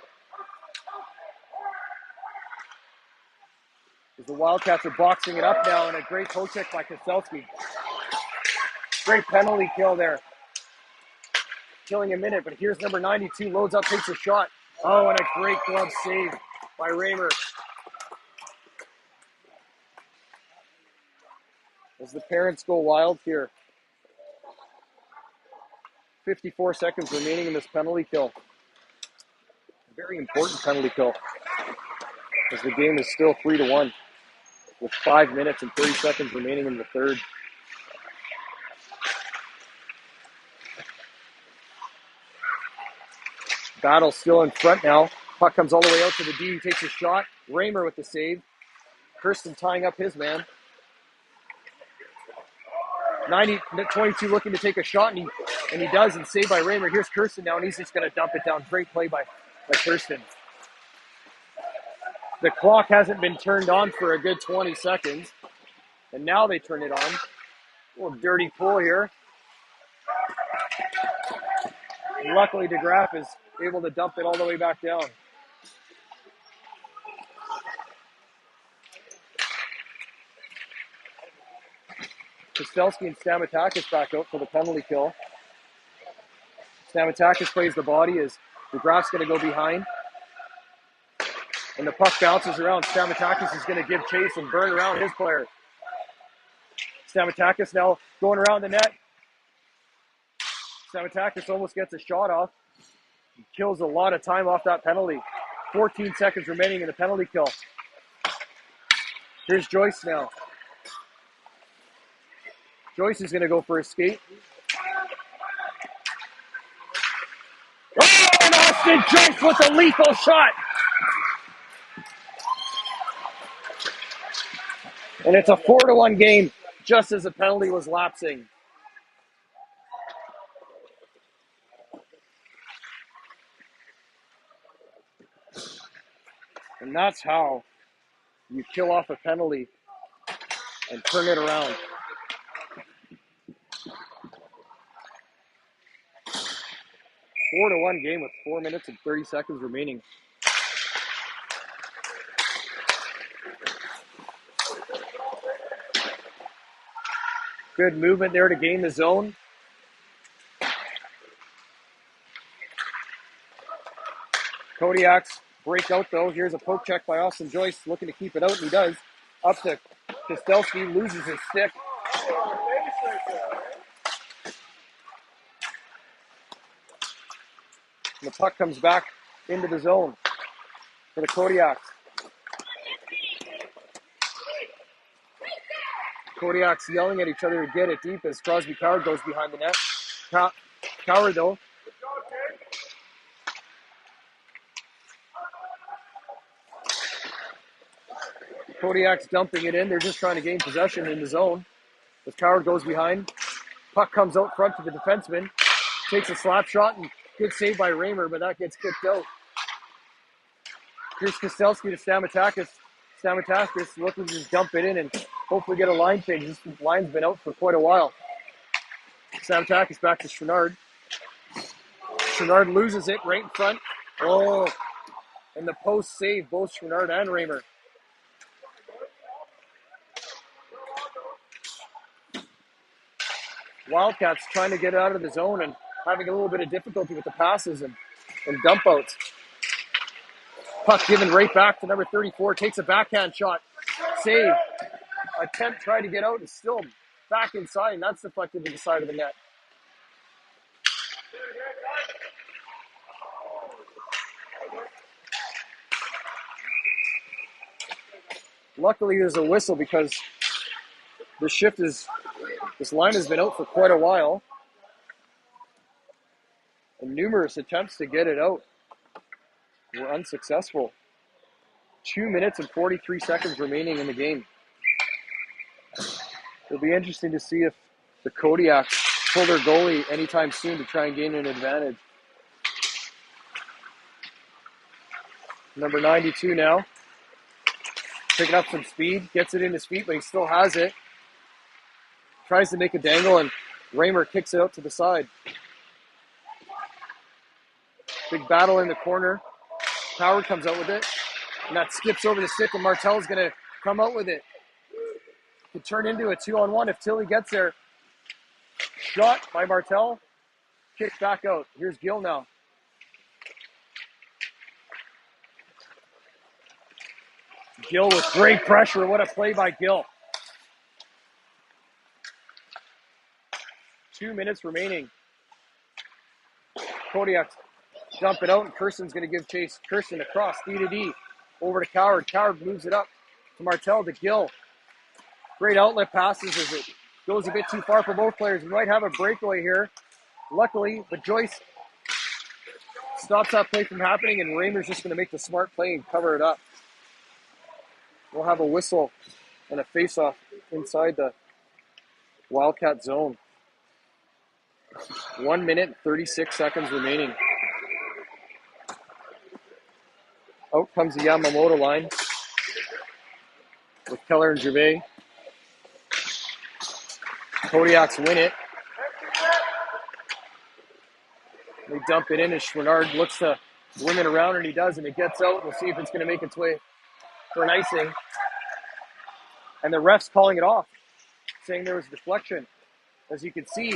As the Wildcats are boxing it up now, and a great poke check by Kostelski. Great penalty kill there. Killing a minute, but here's number 92, loads up, takes a shot. Oh, and a great glove save by Raymer. As the parents go wild here. 54 seconds remaining in this penalty kill. A very important penalty kill, as the game is still 3-1 with 5 minutes and 30 seconds remaining in the third. Battle still in front now. Puck comes all the way out to the D. He takes a shot. Raymer with the save. Kirsten tying up his man. 22 looking to take a shot, and he does, and saved by Raymer. Here's Kirsten now, and he's just going to dump it down. Great play by Kirsten. The clock hasn't been turned on for a good 20 seconds, and now they turn it on. A little dirty pull here. And luckily, DeGraff is able to dump it all the way back down. Kostelski and Stamatakis back out for the penalty kill. Stamatakis plays the body as DeGraff's going to go behind. And the puck bounces around. Stamatakis is going to give chase and burn around his player. Stamatakis now going around the net. Stamatakis almost gets a shot off. He kills a lot of time off that penalty. 14 seconds remaining in the penalty kill. Here's Joyce now. Joyce is going to go for a skate. Oh, and Austin Joyce with a lethal shot. And it's a 4-1 game, just as the penalty was lapsing. And that's how you kill off a penalty and turn it around. Four to 1 game with 4 minutes and 30 seconds remaining. Good movement there to gain the zone. Kodiak's break out though. Here's a poke check by Austin Joyce, looking to keep it out, and he does. Up to Kostelski, loses his stick. And the puck comes back into the zone for the Kodiaks. Kodiaks yelling at each other to get it deep as Crosby Coward goes behind the net. Coward though. Kodiak's dumping it in. They're just trying to gain possession in the zone. As Coward goes behind. Puck comes out front to the defenseman. Takes a slap shot, and good save by Raymer, but that gets kicked out. Here's Kostelski to Stamatakis. Stamatakis looking to just dump it in and hopefully get a line change. This line's been out for quite a while. Stamatakis back to Chouinard. Chouinard loses it right in front. Oh, and the post save both Chouinard and Raymer. Wildcats trying to get out of the zone and having a little bit of difficulty with the passes and dump outs. Puck given right back to number 34. Takes a backhand shot. Save. Attempt, try to get out, and still back inside, and that's deflected to the side of the net. Luckily, there's a whistle because this line has been out for quite a while, and numerous attempts to get it out were unsuccessful. 2 minutes and 43 seconds remaining in the game. It'll be interesting to see if the Kodiaks pull their goalie anytime soon to try and gain an advantage. Number 92 now. Picking up some speed, gets it in his feet, but he still has it. Tries to make a dangle, and Raymer kicks it out to the side. Big battle in the corner. Howard comes out with it, and that skips over the stick, and Martel's going to come out with it. Could turn into a 2-on-1 if Tilly gets there. Shot by Martel. Kicked back out. Here's Gill now. Gill with great pressure. What a play by Gill. 2 minutes remaining. Kodiak dump it out, and Kirsten's going to give chase. Kirsten across, D to D. Over to Coward. Coward moves it up to Martel, to Gill. Great outlet passes as it goes a bit too far for both players. We might have a breakaway here. Luckily, but Joyce stops that play from happening, and Raymer's just going to make the smart play and cover it up. We'll have a whistle and a face-off inside the Wildcat zone. 1 minute, 36 seconds remaining. Out comes the Yamamoto line with Keller and Gervais. Kodiaks win it. They dump it in as Chouinard looks to win it around, and he does, and it gets out. We'll see if it's going to make its way for an icing. And the ref's calling it off, saying there was a deflection. As you can see,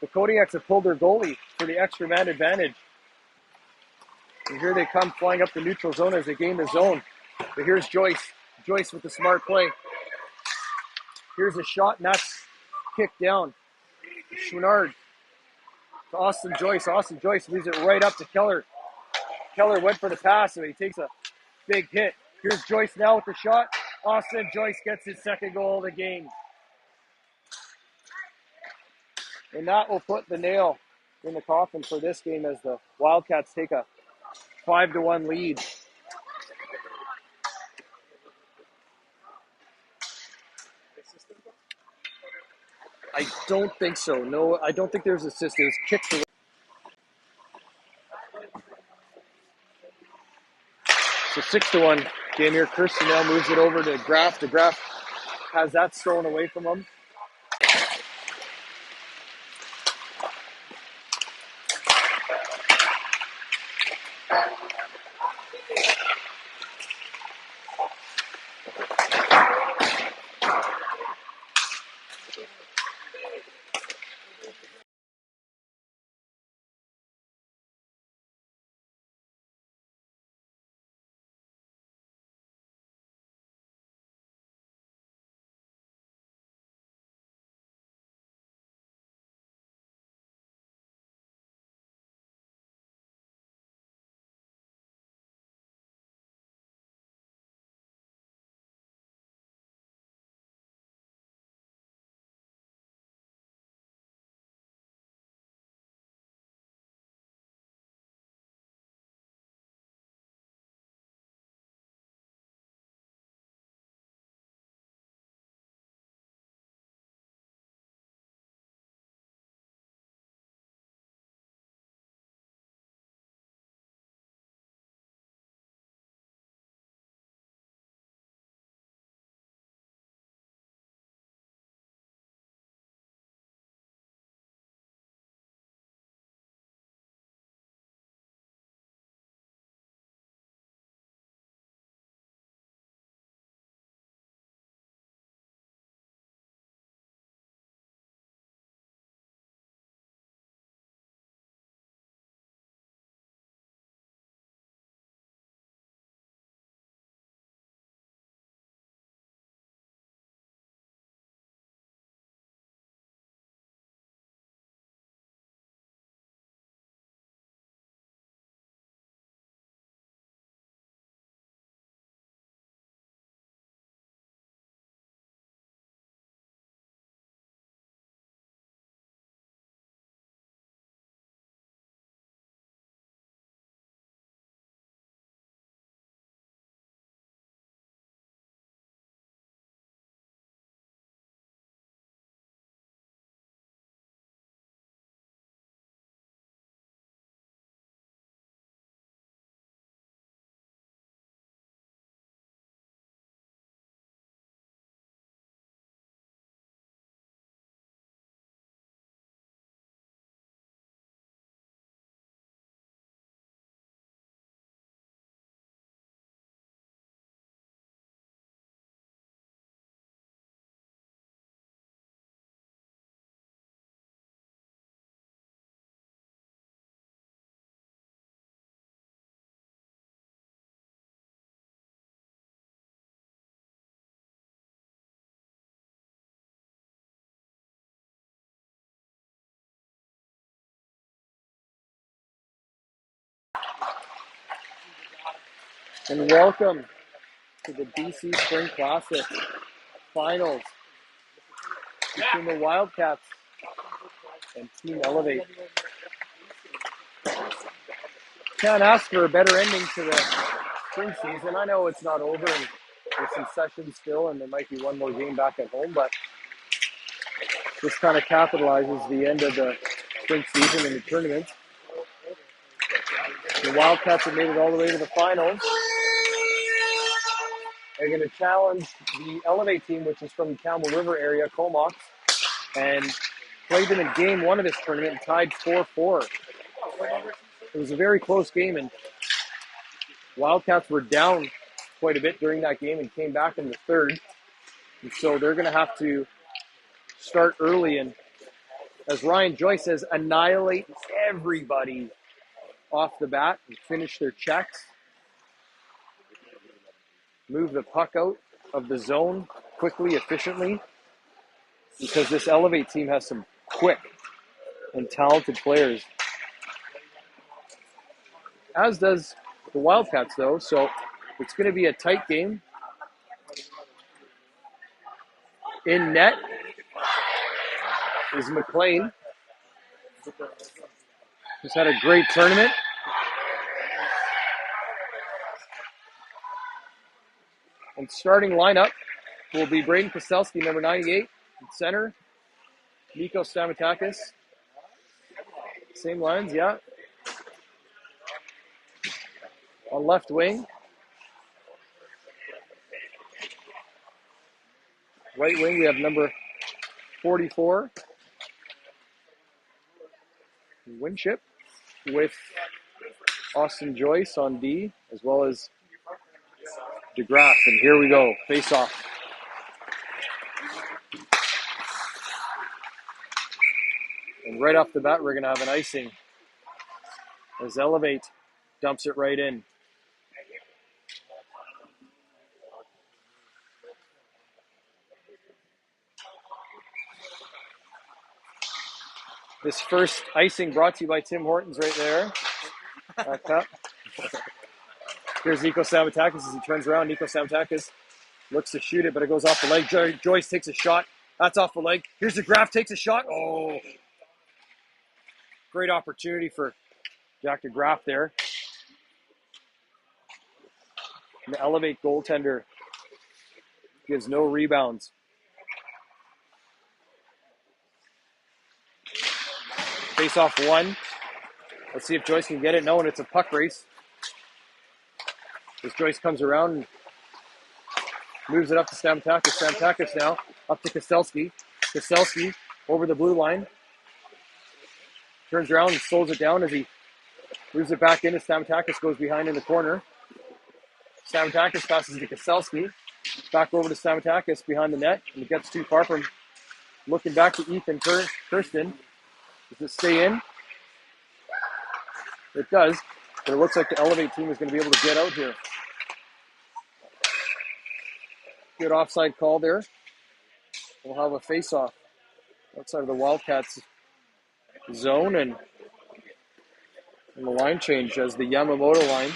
the Kodiaks have pulled their goalie for the extra man advantage. And here they come flying up the neutral zone as they gain the zone. But here's Joyce. Joyce with the smart play. Here's a shot, and that's kicked down. Chouinard to Austin Joyce. Austin Joyce leaves it right up to Keller. Keller went for the pass, and he takes a big hit. Here's Joyce now with the shot. Austin Joyce gets his second goal of the game. And that will put the nail in the coffin for this game as the Wildcats take a 5-1 lead. I don't think so. No, I don't think there's a assist. It was kicked away. So 6-1 game here. Kirsten now moves it over to Graff. De Graff has that stolen away from him. And welcome to the BC Spring Classic Finals between the Wildcats and Team Elevate. Can't ask for a better ending to the spring season. I know it's not over and there's some sessions still and there might be one more game back at home, but this kind of capitalizes the end of the spring season and the tournament. The Wildcats have made it all the way to the finals. They're going to challenge the Elevate team, which is from the Campbell River area, Comox, and played them in game one of this tournament and tied 4-4. It was a very close game, and Wildcats were down quite a bit during that game and came back in the third. And so they're going to have to start early and, as Ryan Joyce says, annihilate everybody off the bat and finish their checks. Move the puck out of the zone quickly, efficiently, because this Elevate team has some quick and talented players. As does the Wildcats, though, so it's going to be a tight game. In net is McLean, who's had a great tournament. And starting lineup will be Braden Koselski, number 98, in center. Nico Stamatakis. Same lines, yeah. On left wing. Right wing, we have number 44, Winship, with Austin Joyce on D, as well as DeGraff. And here we go, face off. And right off the bat, we're going to have an icing as Elevate dumps it right in. This first icing brought to you by Tim Hortons right there. Cup. Here's Nico Stamatakis as he turns around. Nico Stamatakis looks to shoot it, but it goes off the leg. Joyce takes a shot. That's off the leg. Here's DeGraff, takes a shot. Oh, great opportunity for Jack DeGraff there. And the Elevate goaltender gives no rebounds. Face off one. Let's see if Joyce can get it. No, and it's a puck race. As Joyce comes around and moves it up to Stamatakis. Stamatakis now up to Koselski. Koselski over the blue line. Turns around and slows it down as he moves it back in as Stamatakis goes behind in the corner. Stamatakis passes to Koselski. Back over to Stamatakis behind the net. And it gets too far from looking back to Ethan Kirsten. Does it stay in? It does. But it looks like the Elevate team is going to be able to get out here. Good offside call there. We'll have a face-off outside of the Wildcats zone and the line change as the Yamamoto line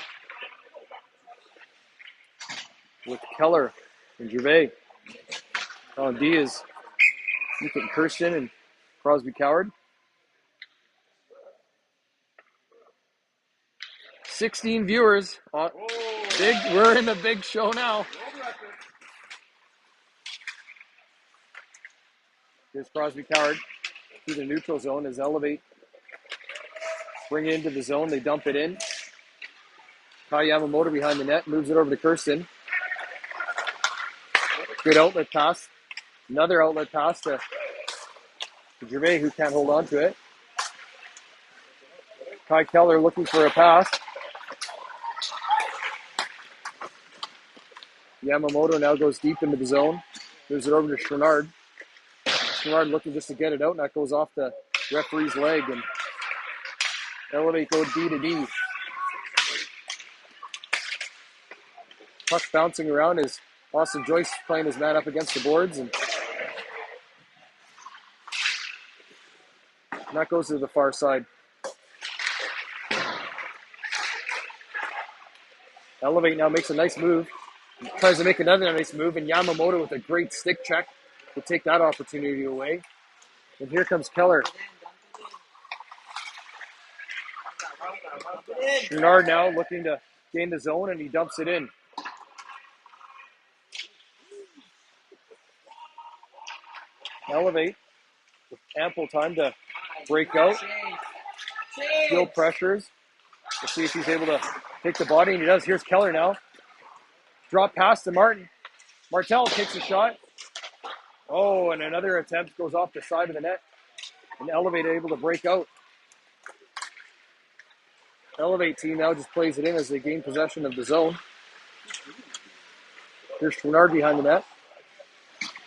with Keller and Gervais. On D is Ethan Kirsten and Crosby Coward. 16 viewers. We're in the big show now. Here's Crosby Coward through the neutral zone as Elevate bring it into the zone. They dump it in. Kai Yamamoto behind the net, moves it over to Kirsten. Good outlet pass. Another outlet pass to Gervais, who can't hold on to it. Kai Keller looking for a pass. Yamamoto now goes deep into the zone. Moves it over to Chouinard. Chouinard looking just to get it out, and that goes off the referee's leg. And Elevate go D to D. Puck bouncing around as Austin Joyce playing his man up against the boards. And that goes to the far side. Elevate now makes a nice move. Tries to make another nice move, and Yamamoto with a great stick check to take that opportunity away. And here comes Keller. Bernard now looking to gain the zone, and he dumps it in. Elevate with ample time to break out. Feel pressures. Let's see if he's able to take the body, and he does. Here's Keller now. Drop pass to Martin. Martel takes a shot. Oh, and another attempt goes off the side of the net. And Elevate able to break out. Elevate team now just plays it in as they gain possession of the zone. Here's Bernard behind the net.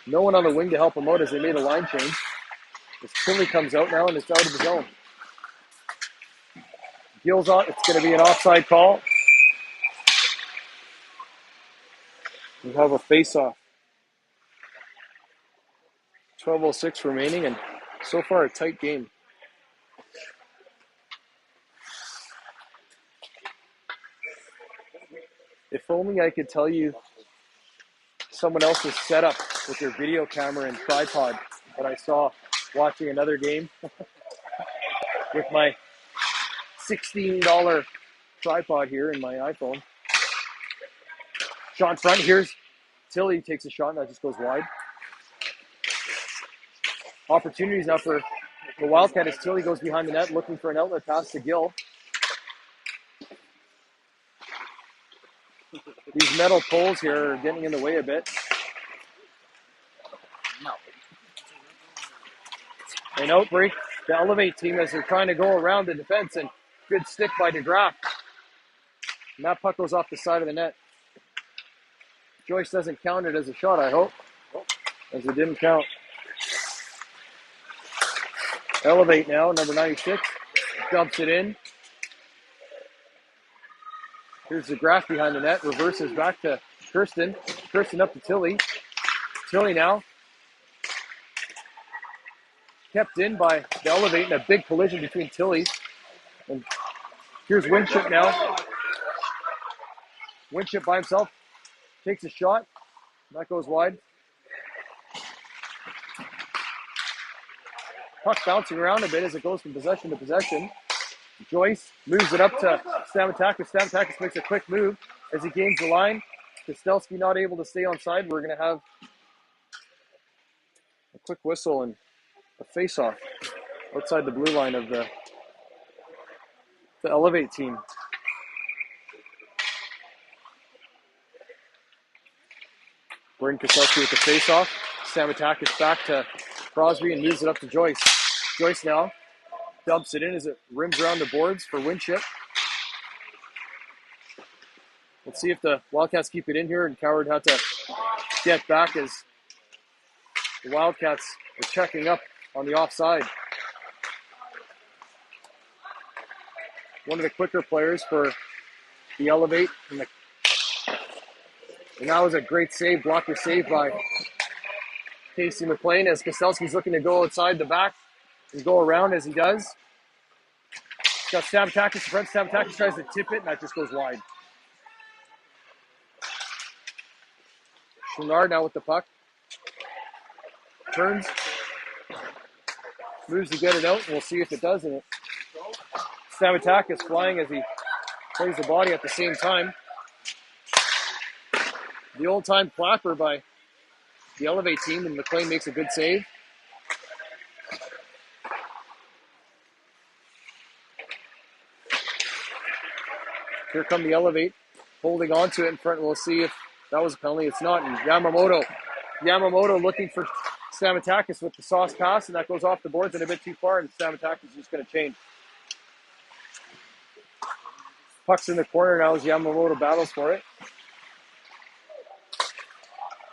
No one on the wing to help him out as they made a line change. As Tilly comes out now, and it's out of the zone. Gill's on. It's going to be an offside call. We have a face-off. 12:06 remaining, and so far a tight game. If only I could tell you someone else's setup with their video camera and tripod that I saw watching another game with my $16 tripod here in my iPhone. Shot in front. Here's Tilly takes a shot, and that just goes wide. Opportunities now for the Wildcat as Tilly goes behind the net looking for an outlet pass to Gill. These metal poles here are getting in the way a bit. An outbreak. The Elevate team as they're trying to go around the defense, and good stick by DeGraff. And that puck goes off the side of the net. Joyce doesn't count it as a shot, I hope, as it didn't count. Elevate now, number 96, dumps it in. Here's DeGraff behind the net, reverses back to Kirsten. Kirsten up to Tilly. Tilly now. Kept in by the Elevate, and a big collision between Tilly. And here's Winship now. Winship by himself takes a shot. That goes wide. Puck bouncing around a bit as it goes from possession to possession. Joyce moves it up to Stamatakis. Stamatakis makes a quick move as he gains the line. Kostelski not able to stay on side. We're going to have a quick whistle and a face-off outside the blue line of the Elevate team. Bryn Kostelski with the face-off. Stamatakis back to Crosby and moves it up to Joyce. Joyce now dumps it in as it rims around the boards for Winship. Let's see if the Wildcats keep it in here, and Coward had to get back as the Wildcats are checking up on the offside. One of the quicker players for the Elevate. And that was a great save, blocker save by Casey McLean as Kostelski's looking to go outside the back and go around as he does. Got Stamatakis in front. Stamatakis tries to tip it, and that just goes wide. Bernard now with the puck. Turns. Moves to get it out, and we'll see if it does. And Stamatakis flying as he plays the body at the same time. The old-time clapper by the Elevate team, and McLean makes a good save. Here come the Elevate, holding on to it in front. We'll see if that was a penalty. It's not. And Yamamoto looking for Stamatakis with the sauce pass, and that goes off the boards and a bit too far, and Stamatakis is just going to change. Puck's in the corner now as Yamamoto battles for it.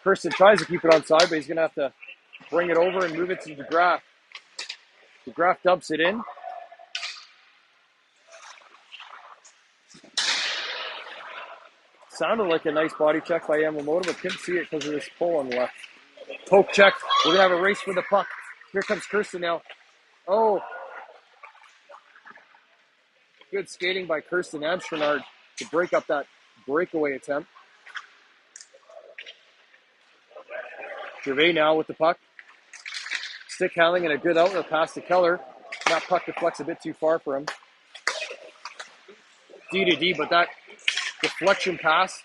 Kirsten tries to keep it onside, but he's going to have to bring it over and move it to DeGraff. DeGraff dumps it in. Sounded like a nice body check by Yamamoto, but couldn't see it because of this pole on the left. Poke check. We're going to have a race for the puck. Here comes Kirsten now. Oh. Good skating by Kirsten and Chouinard to break up that breakaway attempt. Gervais now with the puck. Stick handling and a good outlet pass to Keller. That puck deflects a bit too far for him. D to D, but that deflection pass,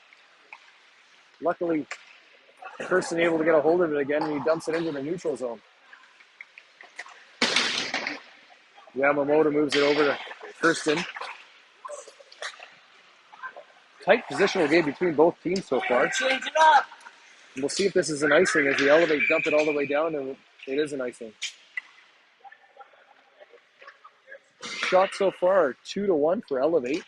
luckily Kirsten able to get a hold of it again, and he dumps it into the neutral zone. Yamamoto moves it over to Kirsten. Tight positional game between both teams so far. Change it up. And we'll see if this is an icing as the Elevate dump it all the way down, and it is an icing. Shots so far are 2-1 for Elevate.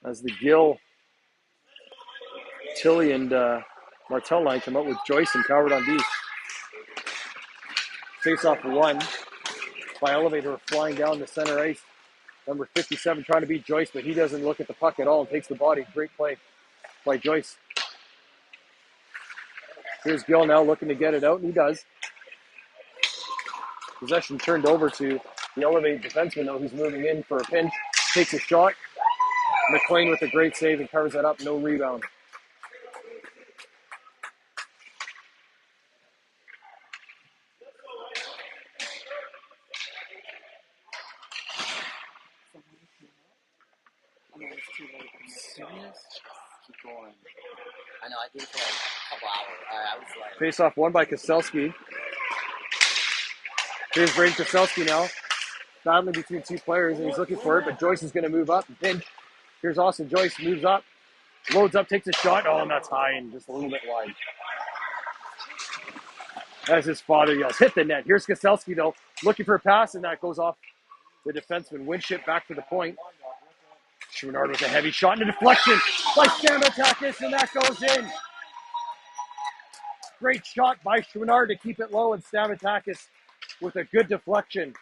As the Gill, Tilly, and Martell line come out with Joyce and Coward on D. Face off one by Elevator flying down the center ice. Number 57 trying to beat Joyce, but he doesn't look at the puck at all and takes the body. Great play by Joyce. Here's Gill now looking to get it out, and he does. Possession turned over to the Elevate defenseman, though, who's moving in for a pinch. Takes a shot. McLean with a great save and covers that up. No rebound. Serious? Keep going. I know, I did it for like a couple hours. I was like... Face off one by Koselski. Here's Braden Koselski now. Battling between two players, and he's looking for it, but Joyce is going to move up and pinch. Here's Austin Joyce, moves up, loads up, takes a shot. Oh, and that's high and just a little bit wide. As his father yells, hit the net. Here's Koselski, though, looking for a pass, and that goes off the defenseman. Winship back to the point. Chouinard with a heavy shot and a deflection by Stamatakis, and that goes in. Great shot by Chouinard to keep it low, and Stamatakis with a good deflection.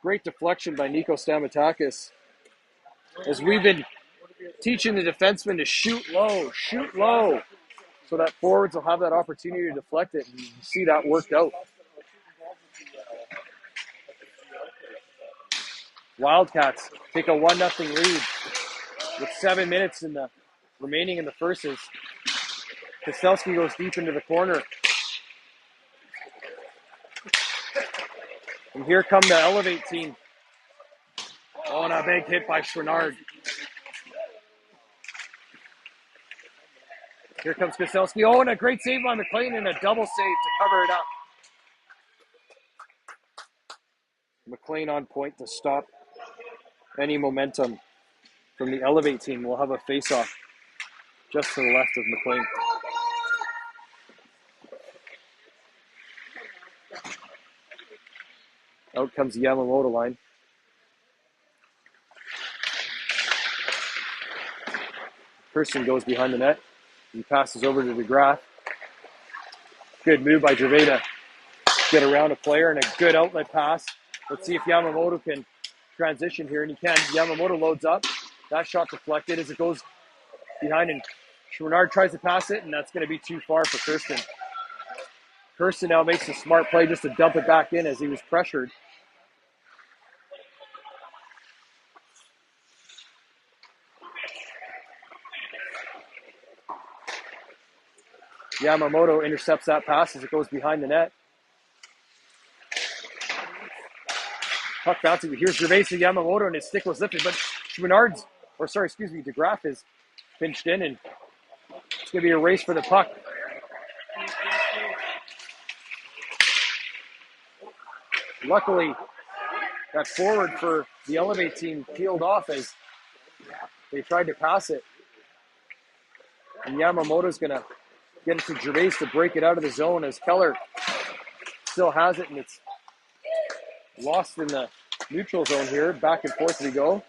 Great deflection by Nico Stamatakis. As we've been teaching the defensemen to shoot low, so that forwards will have that opportunity to deflect it, and you see that worked out. Wildcats take a 1-0 lead with 7 minutes remaining in the first. As Koselski goes deep into the corner. And here come the Elevate team. Oh, and a big hit by Chouinard. Here comes Koselski. Oh, and a great save by McLean and a double save to cover it up. McLean on point to stop any momentum from the Elevate team. We'll have a face-off just to the left of McLean. Out comes the Yamamoto line. Kirsten goes behind the net. He passes over to DeGraff. Good move by Gervais to get around a player and a good outlet pass. Let's see if Yamamoto can transition here, and he can. Yamamoto loads up. That shot deflected as it goes behind, and Chouinard tries to pass it, and that's going to be too far for Kirsten. Kirsten now makes a smart play just to dump it back in as he was pressured. Yamamoto intercepts that pass as it goes behind the net. Puck bouncing. Here's Gervais to Yamamoto, and his stick was lifted, but DeGraff is pinched in, and it's going to be a race for the puck. Luckily, that forward for the Elevate team peeled off as they tried to pass it. And Yamamoto's going to get it to Gervais to break it out of the zone as Keller still has it, and it's lost in the neutral zone here. Back and forth we go.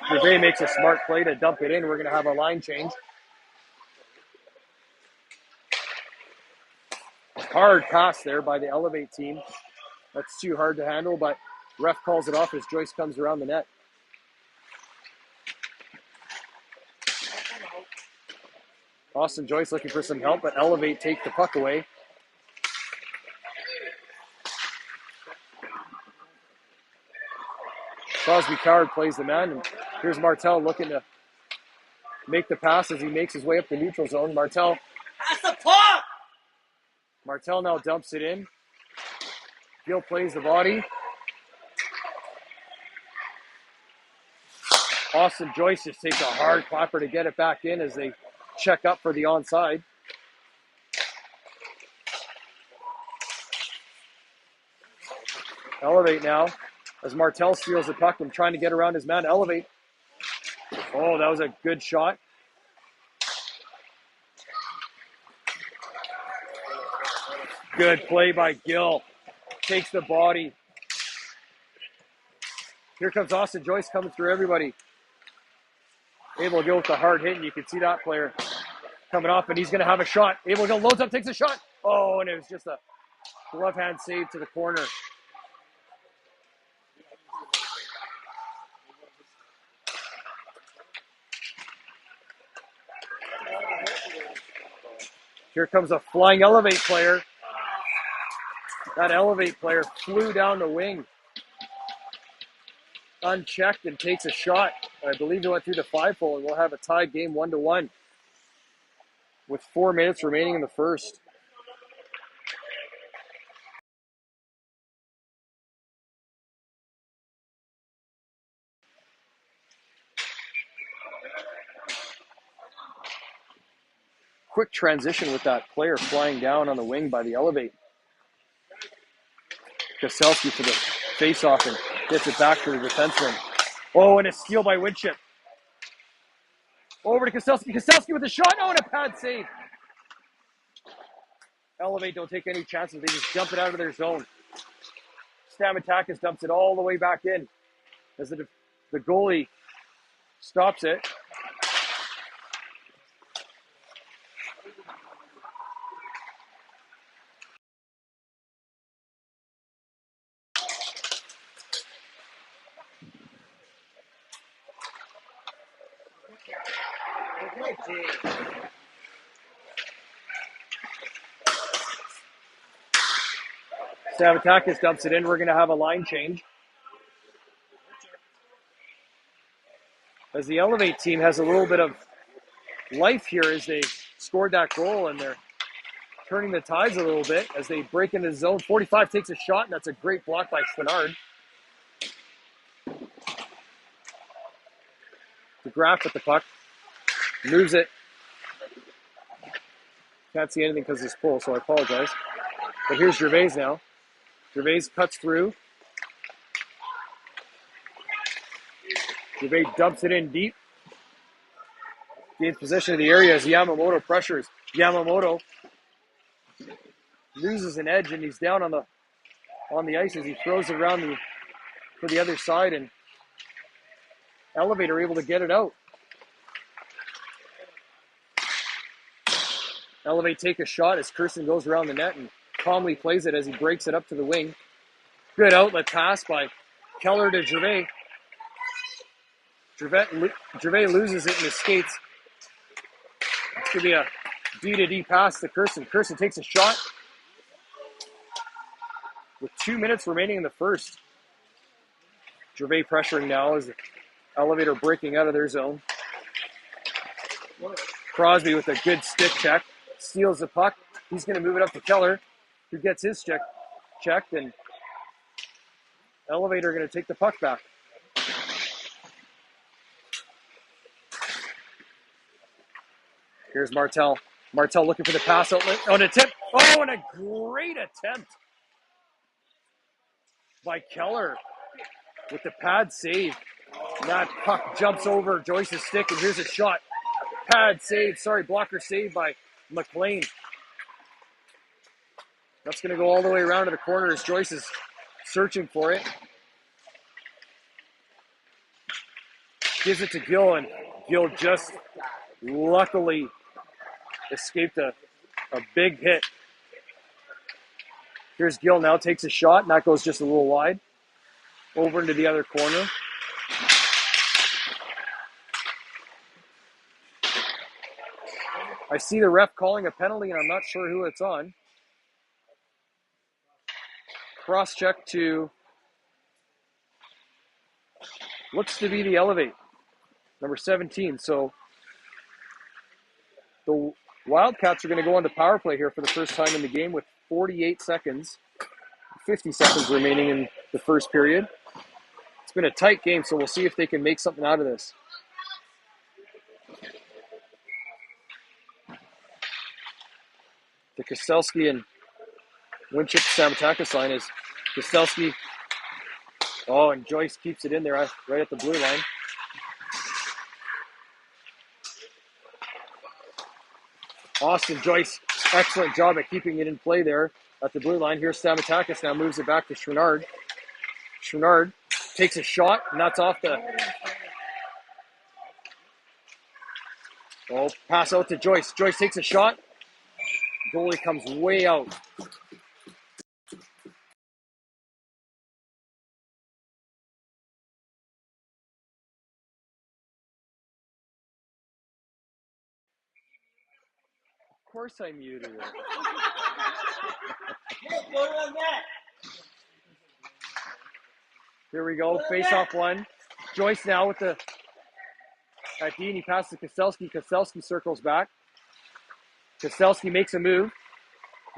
Gervais makes a smart play to dump it in. We're going to have a line change. Hard pass there by the Elevate team. That's too hard to handle, but ref calls it off as Joyce comes around the net. Austin Joyce looking for some help, but Elevate take the puck away. Crosby Coward plays the man, and here's Martel looking to make the pass as he makes his way up the neutral zone. Martel now dumps it in. Gill plays the body. Austin Joyce just takes a hard clapper to get it back in as they check up for the onside. Elevate now as Martel steals the puck and trying to get around his man. Elevate. Oh, that was a good shot. Good play by Gill. Takes the body. Here comes Austin Joyce coming through everybody. Able to go with the hard hit, and you can see that player coming off, and he's going to have a shot. Able to go, loads up, takes a shot. Oh, and it was just a glove hand save to the corner. Here comes a flying Elevate player. That Elevate player flew down the wing, unchecked, and takes a shot. I believe he went through the 5-hole, and we'll have a tied game 1-1 with 4 minutes remaining in the first. Quick transition with that player flying down on the wing by the Elevate. Koselski for the face-off and gets it back to the defenseman. Oh, and a steal by Winship. Over to Koselski. Koselski with a shot. Oh, and a pad save. Elevate don't take any chances. They just dump it out of their zone. Stamatakis dumps it all the way back in as the goalie stops it. Stamatakis dumps it in. We're going to have a line change. As the Elevate team has a little bit of life here as they scored that goal, and they're turning the tides a little bit as they break into the zone. 45 takes a shot, and that's a great block by Spinard. DeGraff with the puck. Moves it. Can't see anything because it's full, so I apologize. But here's Gervais now. Gervais cuts through. Gervais dumps it in deep. Gains possession of the area as Yamamoto pressures. Yamamoto loses an edge, and he's down on the ice as he throws it around for the other side, and Elevate are able to get it out. Elevate take a shot as Kirsten goes around the net and calmly plays it as he breaks it up to the wing. Good outlet pass by Keller to Gervais. Gervais loses it and escapes. It's going to be a D-to-D pass to Kirsten. Kirsten takes a shot with 2 minutes remaining in the first. Gervais pressuring now as the Elevator breaking out of their zone. Crosby with a good stick check. Steals the puck. He's going to move it up to Keller, who gets his check checked, and Elevator going to take the puck back. Here's Martel. Martel looking for the pass outlet. Oh, an attempt. Oh, and a great attempt by Keller with the pad save. That puck jumps over Joyce's stick, and here's a shot. Pad save. Sorry, blocker save by McLean. That's going to go all the way around to the corner as Joyce is searching for it. Gives it to Gill, and Gill just luckily escaped a big hit. Here's Gill now, takes a shot, and that goes just a little wide. Over into the other corner. I see the ref calling a penalty, and I'm not sure who it's on. Cross check to, looks to be the Elevate, number 17. So the Wildcats are going to go on to power play here for the first time in the game with 48 seconds, 50 seconds remaining in the first period. It's been a tight game, so we'll see if they can make something out of this. The Kostelski and Winchip Samatakis line is Kostelski. Oh, and Joyce keeps it in there right at the blue line. Austin Joyce, excellent job at keeping it in play there at the blue line. Here's Samatakis now moves it back to Chouinard. Chouinard takes a shot, and that's off the... Oh, pass out to Joyce. Joyce takes a shot. Goalie comes way out. Of course I muted it. Here we go, face-off one. Joyce now with the... At D, and he passes to Kostelski. Kostelski circles back. Kostelski makes a move.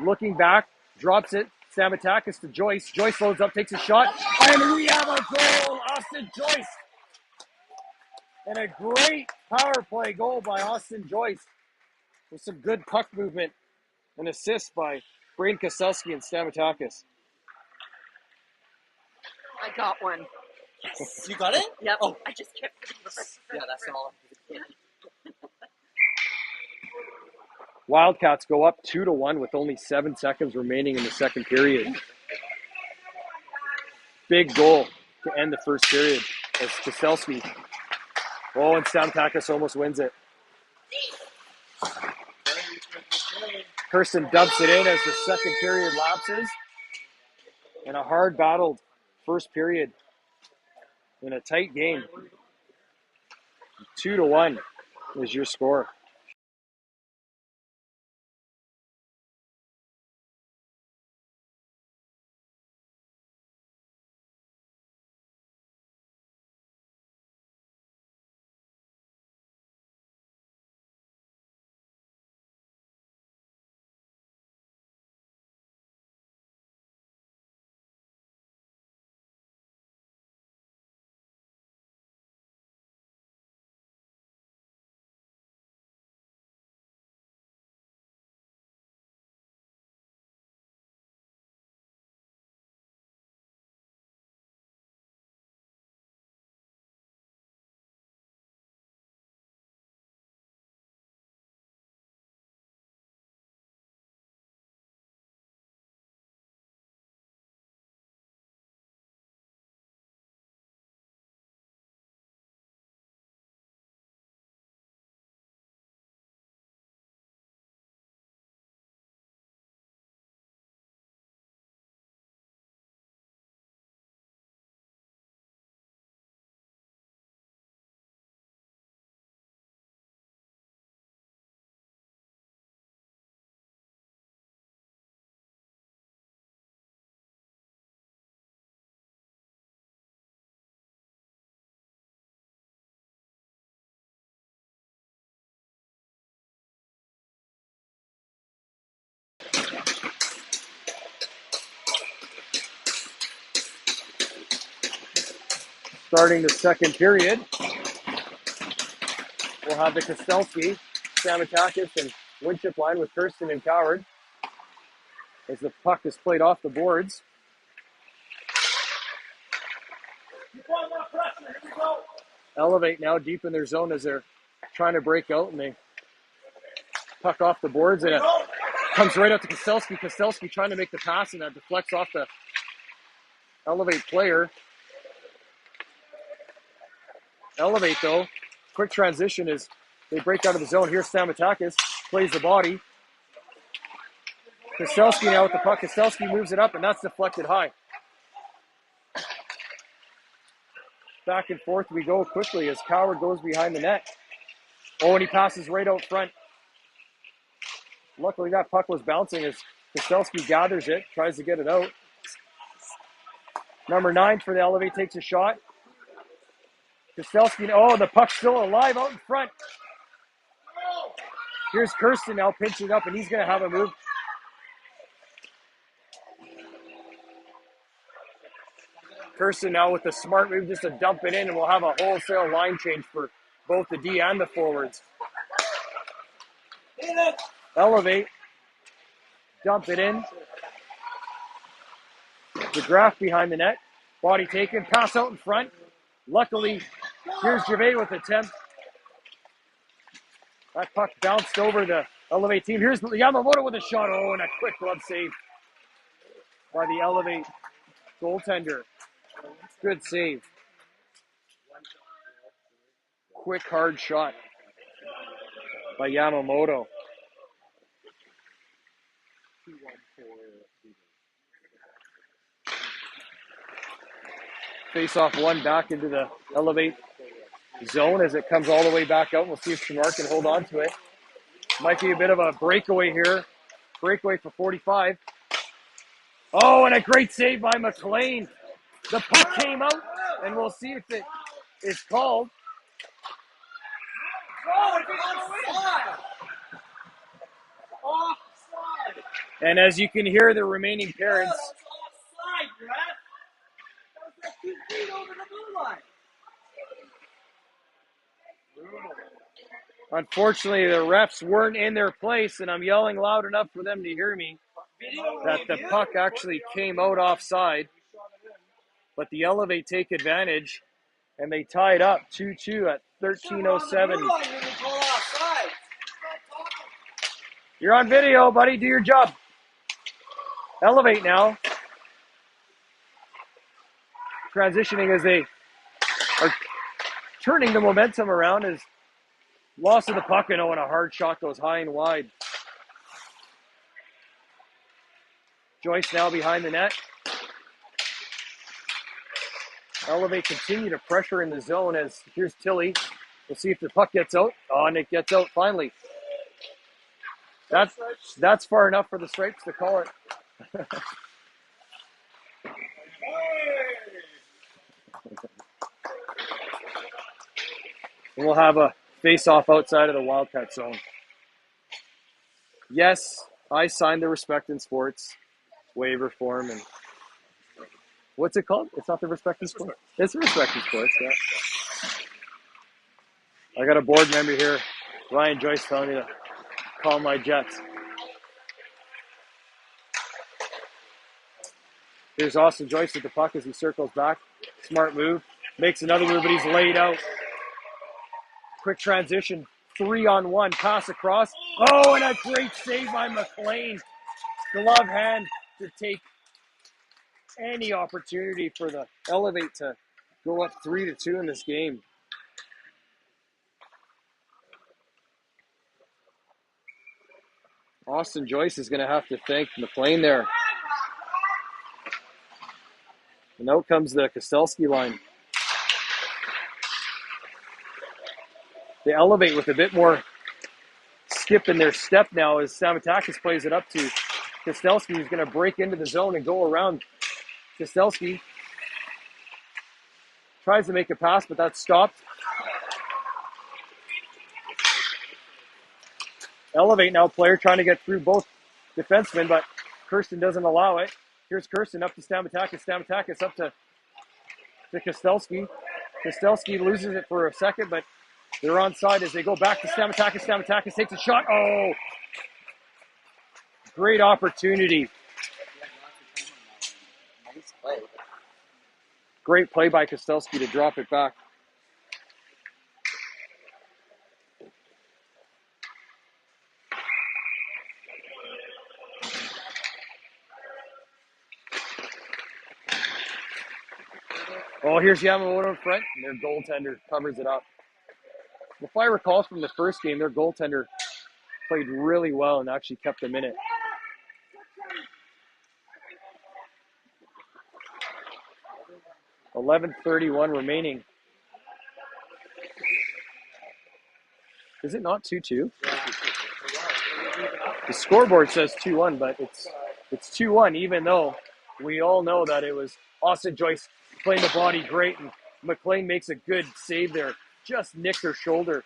Looking back, drops it. Samatakis to Joyce. Joyce loads up, takes a shot. And we have a goal! Austin Joyce! And a great power play goal by Austin Joyce. With some good puck movement and assist by Braden Kostelski and Samatakis. I got one. Yes. You got it? Yep. Oh. I just kept it. Yeah, that's all. Wildcats go up 2-1 with only 7 seconds remaining in the second period. Big goal to end the first period as Kostelski. Oh, and Samatakis almost wins it. Kirsten dumps it in as the second period lapses. And a hard battled first period in a tight game. 2-1 is your score. Starting the second period, we'll have the Kostelski, Samatakis, and Winchip line with Kirsten and Coward as the puck is played off the boards. Elevate now deep in their zone as they're trying to break out, and they puck off the boards, and it comes right out to Kostelski. Kostelski trying to make the pass, and that deflects off the Elevate player. Elevate, though, quick transition as they break out of the zone. Here's Samatakis, plays the body. Kostelski now with the puck. Kostelski moves it up, and that's deflected high. Back and forth we go quickly as Coward goes behind the net. Oh, and he passes right out front Luckily, that puck was bouncing as Kostelski gathers it, tries to get it out. Number 9 for the Elevate takes a shot. Kostelski, oh, the puck's still alive out in front. Here's Kirsten now pinching up, and he's going to have a move. Kirsten now with the smart move just to dump it in, and we'll have a wholesale line change for both the D and the forwards. Elevate. Dump it in. DeGraff behind the net. Body taken. Pass out in front. Luckily, here's Gervais with the attempt. That puck bounced over the Elevate team. Here's Yamamoto with a shot. Oh, and a quick glove save by the Elevate goaltender. Good save. Quick, hard shot by Yamamoto. Face off one back into the Elevate zone as it comes all the way back out. We'll see if Shamar can hold on to it. Might be a bit of a breakaway here. Breakaway for 45. Oh, and a great save by McLean. The puck came out, and we'll see if it is called. And as you can hear the remaining parents, unfortunately the refs weren't in their place, and I'm yelling loud enough for them to hear me, that the puck actually came out offside. But the Elevate take advantage, and they tied up 2-2 at 13:07. You're on video, buddy. Do your job. Elevate now. Transitioning as they are turning the momentum around as loss of the puck, and a hard shot goes high and wide. Joyce now behind the net. Elevate continue to pressure in the zone as here's Tilly. We'll see if the puck gets out. Oh, and it gets out finally. That's far enough for the Stripes to call it. And we'll have a face-off outside of the Wildcat zone. Yes, I signed the Respect in Sports waiver form, and what's it called? It's not the Respect in Sports. It's the Respect in Sports. Yeah. I got a board member here, Ryan Joyce, telling me to call my Jets. Here's Austin Joyce with the puck as he circles back. Smart move. Makes another move, but he's laid out. Quick transition. 3-on-1. Pass across. Oh, and a great save by McLean. Glove hand to take any opportunity for the Elevate to go up 3-2 in this game. Austin Joyce is going to have to thank McLean there. And out comes the Kostelski line. They Elevate with a bit more skip in their step now as Samatakis plays it up to Kostelski, who's going to break into the zone and go around. Kostelski tries to make a pass, but that's stopped. Elevate now player trying to get through both defensemen, but Kirsten doesn't allow it. Here's Kirsten up to Stamatakis. Stamatakis up to Kostelski. Kostelski loses it for a second, but they're onside as they go back to Stamatakis. Stamatakis takes a shot. Oh! Great opportunity. Nice play. Great play by Kostelski to drop it back. Oh, here's Yamamoto in front, and their goaltender covers it up. If I recall from the first game, their goaltender played really well and actually kept them in it. .11:31 remaining. Is it not 2-2? The scoreboard says 2-1, but it's 2-1, even though we all know that it was Austin Joyce playing the body great, and McLean makes a good save there. Just nicked her shoulder.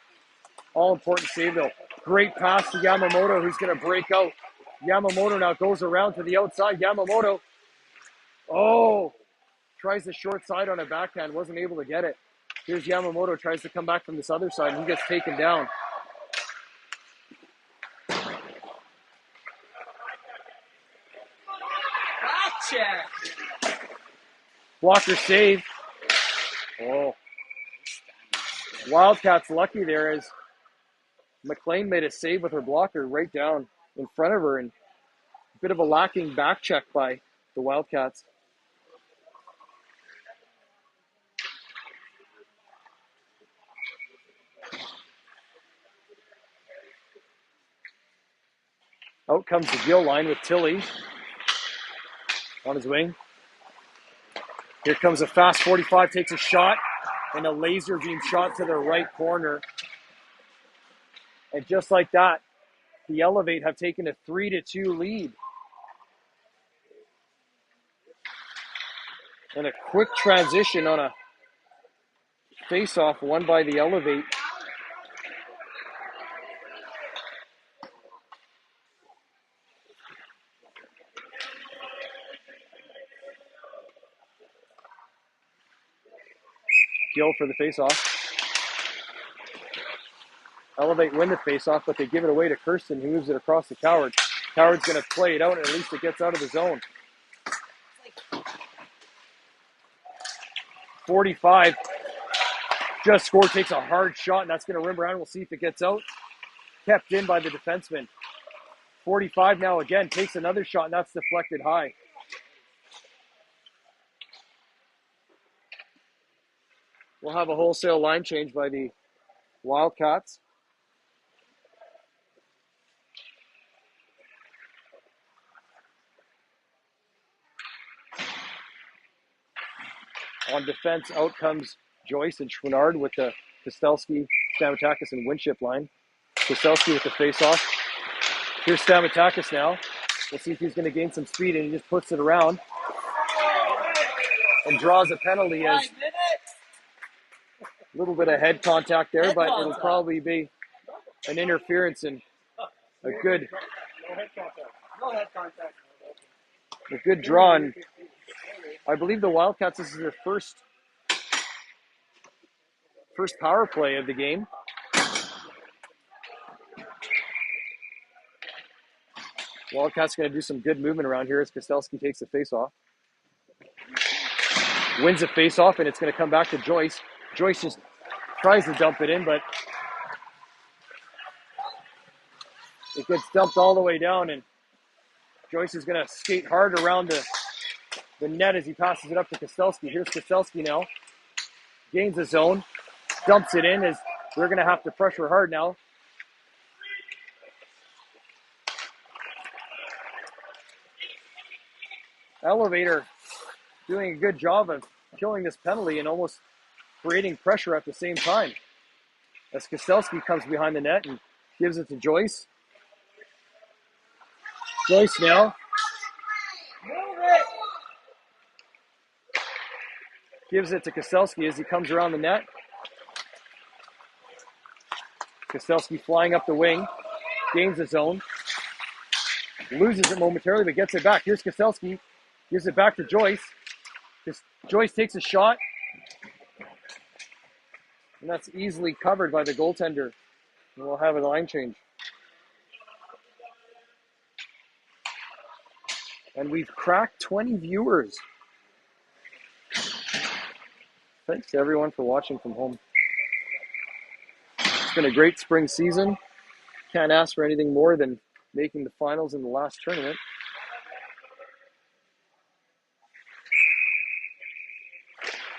All important save though. Great pass to Yamamoto, who's going to break out. Yamamoto now goes around to the outside. Yamamoto, tries the short side on a backhand, wasn't able to get it. Here's Yamamoto, tries to come back from this other side, and he gets taken down. Gotcha. Blocker save. Oh. Wildcats lucky there as McLean made a save with her blocker right down in front of her, and a bit of a lacking back check by the Wildcats. Out comes the Gill line with Tilly on his wing. Here comes a fast 45, takes a shot, and a laser beam shot to the right corner. And just like that, the Elevate have taken a 3-2 lead. And a quick transition on a face-off won by the Elevate. Gill for the face-off. Elevate win the face-off, but they give it away to Kirsten, who moves it across the Coward. Coward's going to play it out, and at least it gets out of the zone. 45 just scored, takes a hard shot, and that's going to rim around. We'll see if it gets out. Kept in by the defenseman. 45 now again, takes another shot, and that's deflected high. We'll have a wholesale line change by the Wildcats. On defense, out comes Joyce and Schwinnard with the Kostelski, Stamatakis, and Winship line. Kostelski with the face-off. Here's Stamatakis now. We'll see if he's going to gain some speed, and he just puts it around and draws a penalty as a little bit of head contact there, but it'll probably be an interference and a good draw. And I believe the Wildcats, this is their first power play of the game. Wildcats going to do some good movement around here as Kostelski takes the face-off. Wins the face-off, and it's going to come back to Joyce. Joyce just tries to dump it in, but it gets dumped all the way down, and Joyce is going to skate hard around the net as he passes it up to Kostelski. Here's Kostelski now. Gains the zone. Dumps it in as we're going to have to pressure hard now. Elevator doing a good job of killing this penalty and almost creating pressure at the same time. As Kostelski comes behind the net and gives it to Joyce. Joyce now. Gives it to Kostelski as he comes around the net. Kostelski flying up the wing. Gains the zone. Loses it momentarily, but gets it back. Here's Kostelski. Gives it back to Joyce. Joyce takes a shot. And that's easily covered by the goaltender. And we'll have a line change. And we've cracked 20 viewers. Thanks to everyone for watching from home. It's been a great spring season. Can't ask for anything more than making the finals in the last tournament.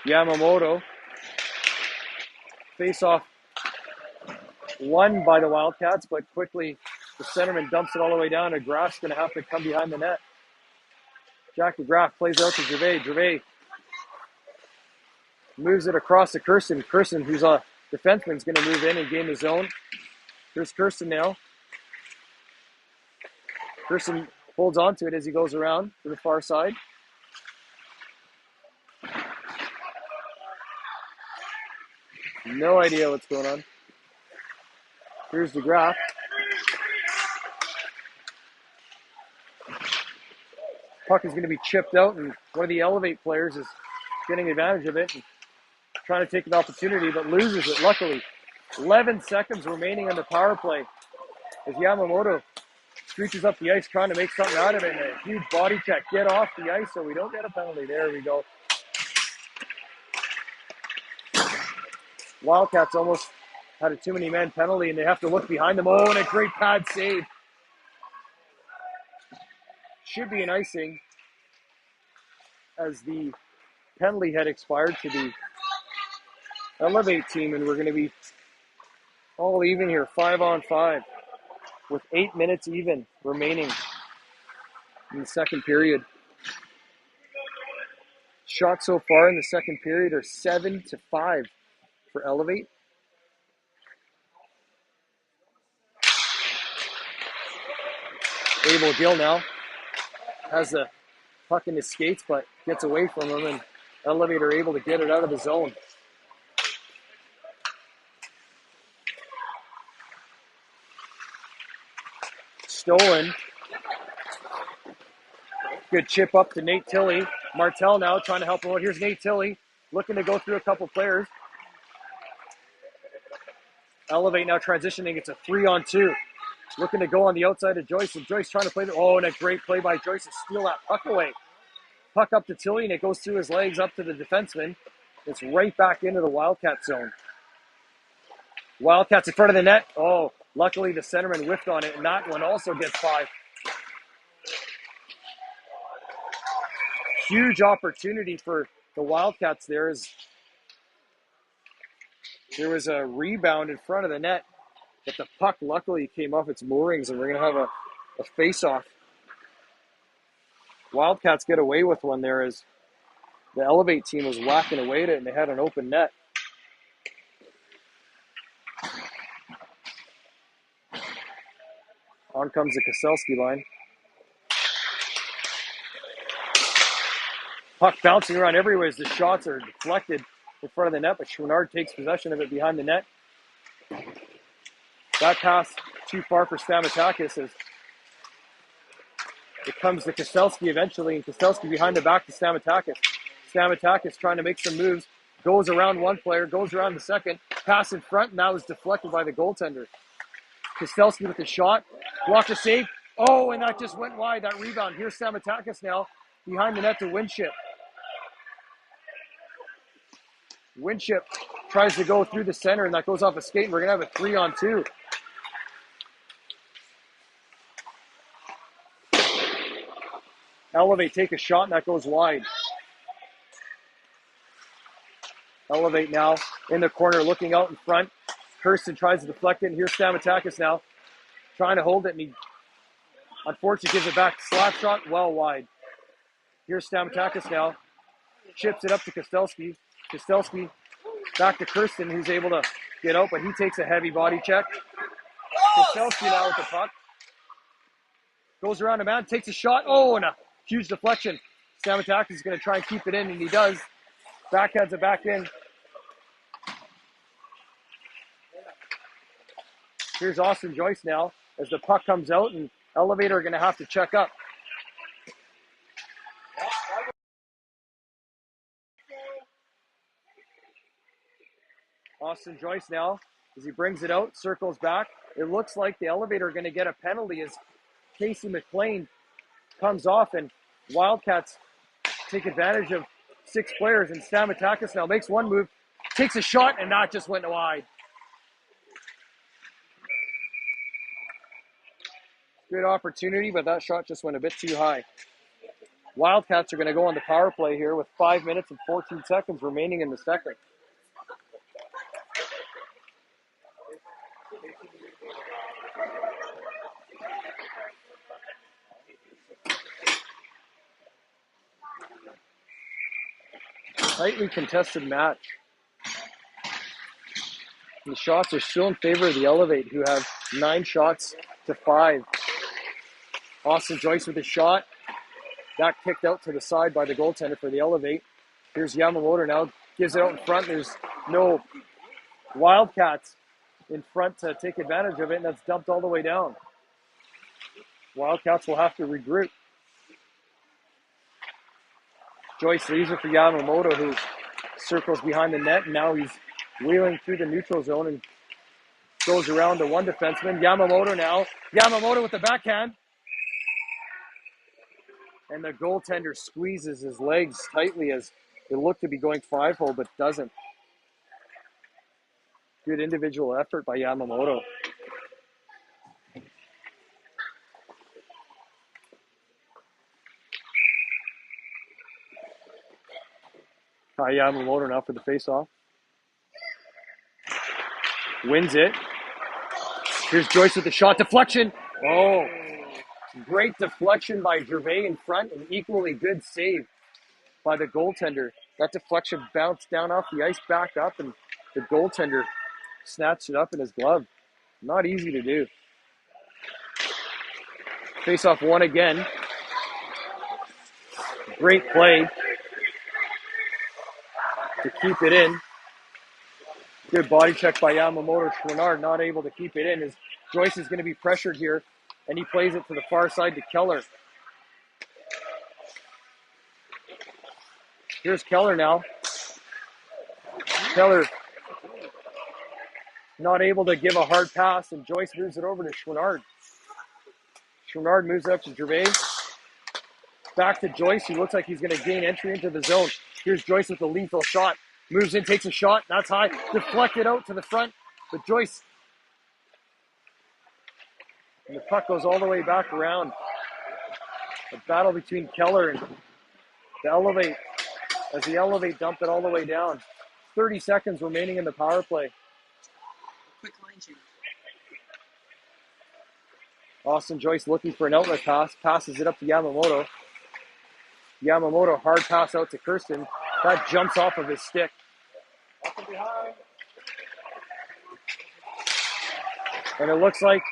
Yamamoto. Face-off won by the Wildcats, but quickly the centerman dumps it all the way down, and Graf's going to have to come behind the net. Jackie Graf plays out to Gervais. Gervais moves it across to Kirsten. Kirsten, who's a defenseman, is going to move in and gain the zone. Here's Kirsten now. Person holds on to it as he goes around to the far side. No idea what's going on. Here's DeGraff. Puck is going to be chipped out, and one of the Elevate players is getting advantage of it and trying to take an opportunity, but loses it, luckily. 11 seconds remaining on the power play as Yamamoto reaches up the ice trying to make something out of it, and a huge body check. Get off the ice so we don't get a penalty. There we go. Wildcats almost had a too-many-men penalty, and they have to look behind them. Oh, and a great pad save. Should be an icing as the penalty had expired to the Elevate team, and we're going to be all even here, 5-on-5, with 8 minutes even remaining in the second period. Shots so far in the second period are 7-5 for Elevate. Abel Gill now has the puck in his skates, but gets away from him, and Elevate are able to get it out of the zone. Stolen. Good chip up to Nate Tilley. Martell now trying to help him out. Here's Nate Tilley looking to go through a couple players. Elevate now transitioning. It's a 3-on-2. Looking to go on the outside of Joyce, and Joyce trying to play the, oh, and a great play by Joyce to steal that puck away. Puck up to Tilley, and it goes through his legs up to the defenseman. It's right back into the Wildcat zone. Wildcats in front of the net. Oh, luckily the centerman whiffed on it, and that one also gets 5. Huge opportunity for the Wildcats there as there was a rebound in front of the net, but the puck luckily came off its moorings, and we're going to have a face-off. Wildcats get away with one there as the Elevate team was whacking away at it, and they had an open net. On comes the Koselski line. Puck bouncing around everywhere as the shots are deflected in front of the net, but Chouinard takes possession of it behind the net. That pass too far for Stamatakis as it comes to Koselski eventually, and Koselski behind the back to Stamatakis. Stamatakis trying to make some moves, goes around one player, goes around the second, pass in front, and that was deflected by the goaltender. Koselski with the shot, blocker save. Oh, and that just went wide, that rebound. Here's Stamatakis now, behind the net to Winship. Winship tries to go through the center, and that goes off a skate, and we're going to have a 3-on-2. Elevate take a shot, and that goes wide. Elevate now in the corner, looking out in front. Kirsten tries to deflect it, and here's Stamatakis now, trying to hold it, and he unfortunately gives it back. Slap shot, well wide. Here's Stamatakis now, chips it up to Koselski. Koselski back to Kirsten, who's able to get out, but he takes a heavy body check. Koselski now with the puck. Goes around a man, takes a shot. Oh, and a huge deflection. Stamatakis is going to try and keep it in, and he does. Backheads it back in. Here's Austin Joyce now as the puck comes out, and Elevate are going to have to check up. Austin Joyce now, as he brings it out, circles back. It looks like the Elevator are going to get a penalty as Casey McLean comes off, and Wildcats take advantage of 6 players, and Stamatakis now makes one move, takes a shot, and that just went wide. Good opportunity, but that shot just went a bit too high. Wildcats are going to go on the power play here with 5 minutes and 14 seconds remaining in the second. Tightly contested match. And the shots are still in favor of the Elevate, who have 9 shots to 5 Austin Joyce with a shot. That kicked out to the side by the goaltender for the Elevate. Here's Yamamoto now. Gives it out in front. There's no Wildcats in front to take advantage of it, and that's dumped all the way down. Wildcats will have to regroup. Joyce leaves it for Yamamoto, who circles behind the net, and now he's wheeling through the neutral zone and goes around to one defenseman. Yamamoto now. Yamamoto with the backhand. And the goaltender squeezes his legs tightly as it looked to be going 5-hole, but doesn't. Good individual effort by Yamamoto. Yamamoto now for the face-off. Wins it. Here's Joyce with the shot. Deflection. Oh, great deflection by Gervais in front. An equally good save by the goaltender. That deflection bounced down off the ice, back up, and the goaltender snatched it up in his glove. Not easy to do. Face-off one again. Great play to keep it in. Good body check by Yamamoto. Chouinard not able to keep it in as Joyce is going to be pressured here, and he plays it to the far side to Keller. Here's Keller now. Keller not able to give a hard pass, and Joyce moves it over to Chouinard. Chouinard moves it up to Gervais. Back to Joyce, who looks like he's going to gain entry into the zone. Here's Joyce with the lethal shot. Moves in, takes a shot. That's high. Deflected out to the front. But Joyce. And the puck goes all the way back around. A battle between Keller and the Elevate. As the Elevate dumped it all the way down. 30 seconds remaining in the power play. Quick line change. Austin Joyce looking for an outlet pass. Passes it up to Yamamoto. Yamamoto, hard pass out to Kirsten. That jumps off of his stick. And it looks like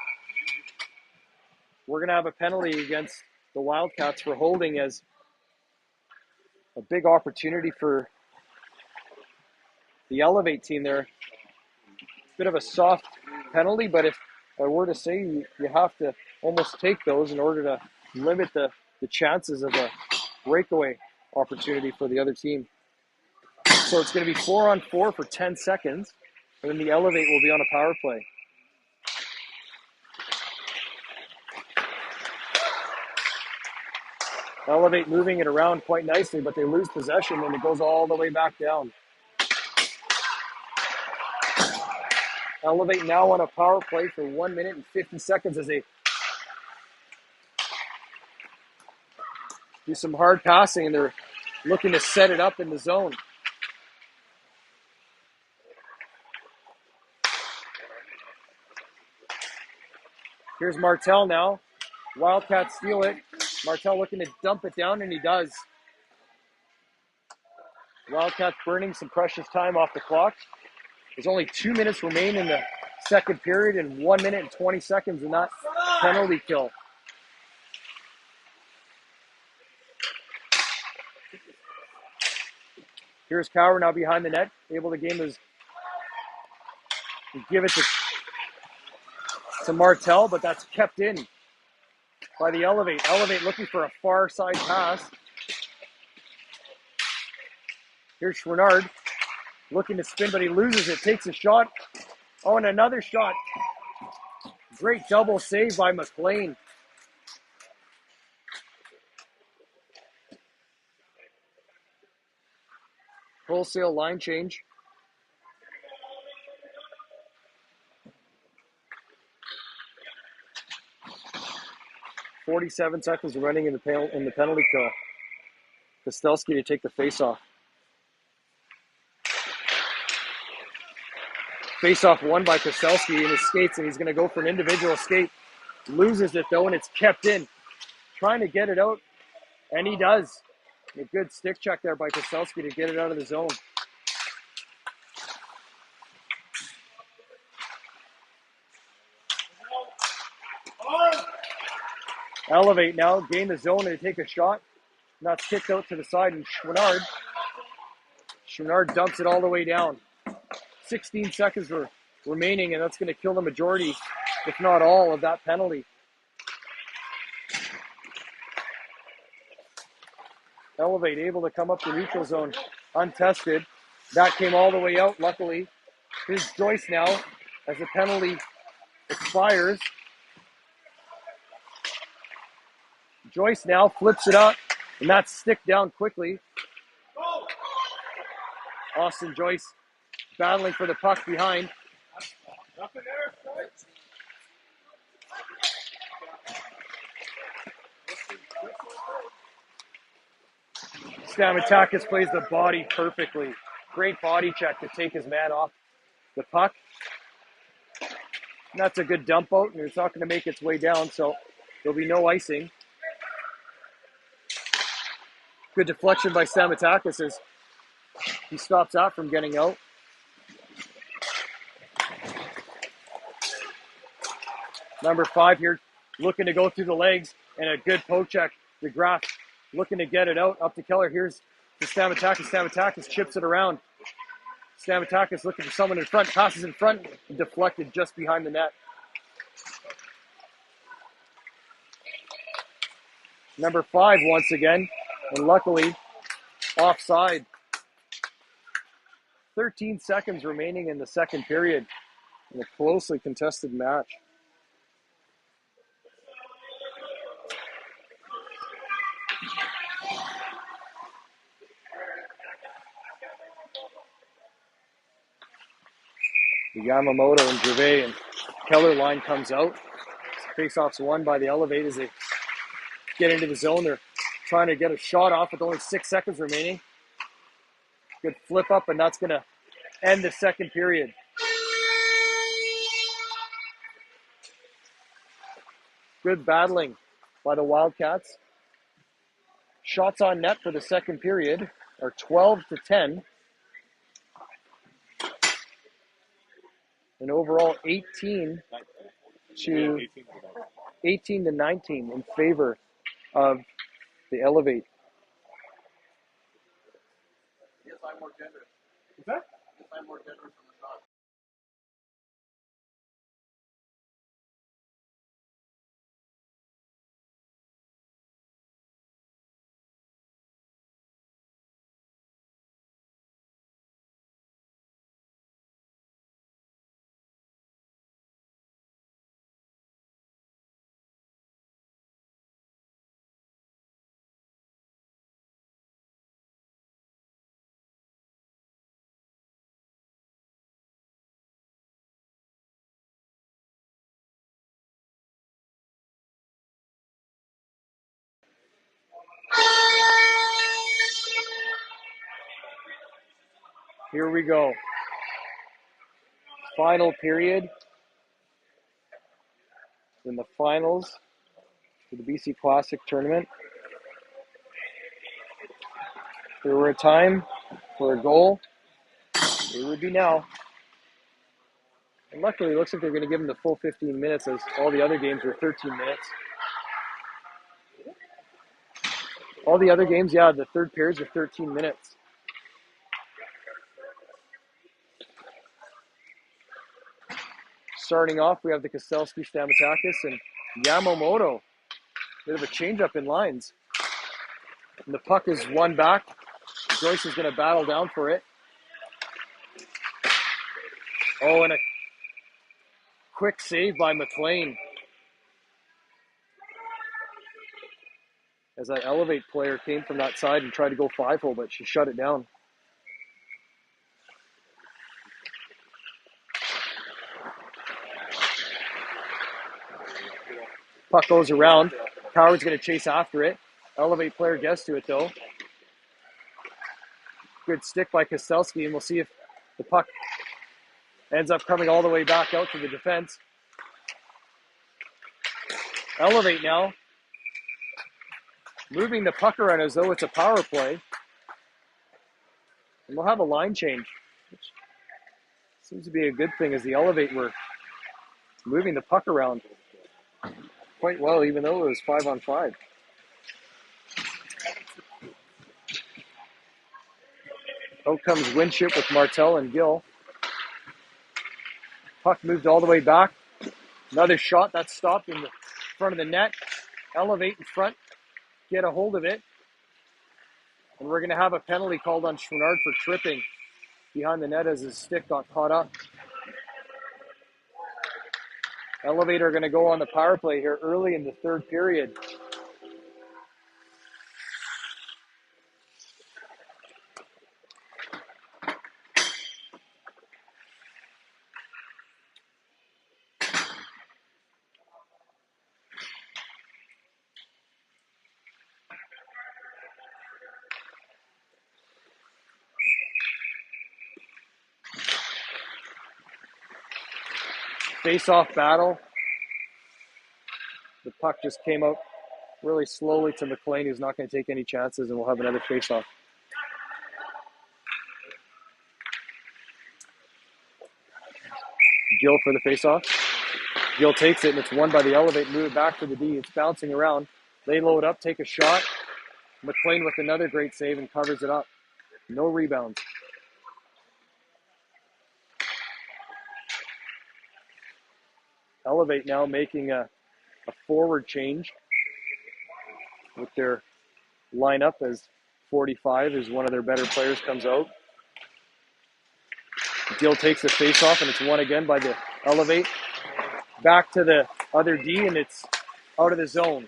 we're going to have a penalty against the Wildcats for holding, as a big opportunity for the Elevate team there. Bit of a soft penalty, but if I were to say, you have to almost take those in order to limit the chances of a breakaway opportunity for the other team. So it's going to be 4-on-4 for 10 seconds, and then the Elevate will be on a power play. Elevate moving it around quite nicely, but they lose possession and it goes all the way back down. Elevate now on a power play for 1 minute and 50 seconds as they do some hard passing, and they're looking to set it up in the zone. Here's Martel now. Wildcats steal it. Martel looking to dump it down, and he does. Wildcats burning some precious time off the clock. There's only 2 minutes remain in the second period and 1 minute and 20 seconds in that penalty kill. Here's Cower now behind the net, able to give it to Martel, but that's kept in by the Elevate. Elevate looking for a far side pass. Here's Chouinard looking to spin, but he loses it, takes a shot. Oh, and another shot. Great double save by McLean. Wholesale line change. .47 seconds remaining in the penalty kill. Kostelski to take the face-off. Face-off won by Kostelski in his skates, and he's going to go for an individual skate. Loses it, though, and it's kept in. Trying to get it out, and he does. A good stick check there by Kostelski to get it out of the zone. Elevate now, gain the zone and take a shot. And that's kicked out to the side, and Chouinard dumps it all the way down. 16 seconds remaining, and that's going to kill the majority, if not all, of that penalty. Elevate able to come up the neutral zone untested. That came all the way out, luckily. Here's Joyce now as the penalty expires. Joyce now flips it up, and that's stick down quickly. Austin Joyce battling for the puck behind. Stamatakis plays the body perfectly. Great body check to take his man off the puck. And that's a good dump out, and it's not going to make its way down, so there'll be no icing. Good deflection by Stamatakis as he stops that from getting out. Number 5 here, looking to go through the legs, and a good poke check. DeGraff looking to get it out, up to Keller. Here's to Stamatakis. Stamatakis chips it around. Stamatakis looking for someone in front, passes in front, deflected just behind the net. Number 5 once again, and luckily offside. 13 seconds remaining in the second period in a closely contested match. The Yamamoto and Gervais and Keller line comes out. Face-off's won by the Elevate as they get into the zone. They're trying to get a shot off with only 6 seconds remaining. Good flip up, and that's going to end the second period. Good battling by the Wildcats. Shots on net for the second period are 12-10. And overall 18 to 19 in favor of the Elevate. Yes, I'm more generous. What's that? Yes, I'm more generous on the shot. Here we go. Final period in the finals for the BC Classic tournament. If there were a time for a goal, it would be now. And luckily, it looks like they're going to give them the full 15 minutes as all the other games were 13 minutes. All the other games, yeah, the third periods are 13 minutes. Starting off, we have the Kostelski, Stamatakis, and Yamamoto. Bit of a change-up in lines. And the puck is won back. Joyce is going to battle down for it. Oh, and a quick save by McLean. As that Elevate player came from that side and tried to go 5-hole, but she shut it down. Puck goes around. Coward's going to chase after it. Elevate player gets to it, though. Good stick by Kostelski, and we'll see if the puck ends up coming all the way back out to the defense. Elevate now. Moving the puck around as though it's a power play. And we'll have a line change, which seems to be a good thing as the Elevate were moving the puck around. quite well, even though it was 5-on-5. Out comes Winship with Martel and Gill. Puck moved all the way back. Another shot that's stopped in the front of the net. Elevate in front, get a hold of it. And we're going to have a penalty called on Chouinard for tripping behind the net as his stick got caught up. Elevate are going to go on the power play here early in the third period. Face-off battle. The puck just came out really slowly to McLean, who's not going to take any chances, and we'll have another face-off. Gill for the face-off. Gill takes it, and it's won by the Elevate. Move it back to the D. It's bouncing around. They load up, take a shot. McLean with another great save and covers it up. No rebounds. Elevate now making a forward change with their lineup as 45 as one of their better players comes out. Gill takes the face-off, and it's won again by the Elevate. Back to the other D, and it's out of the zone.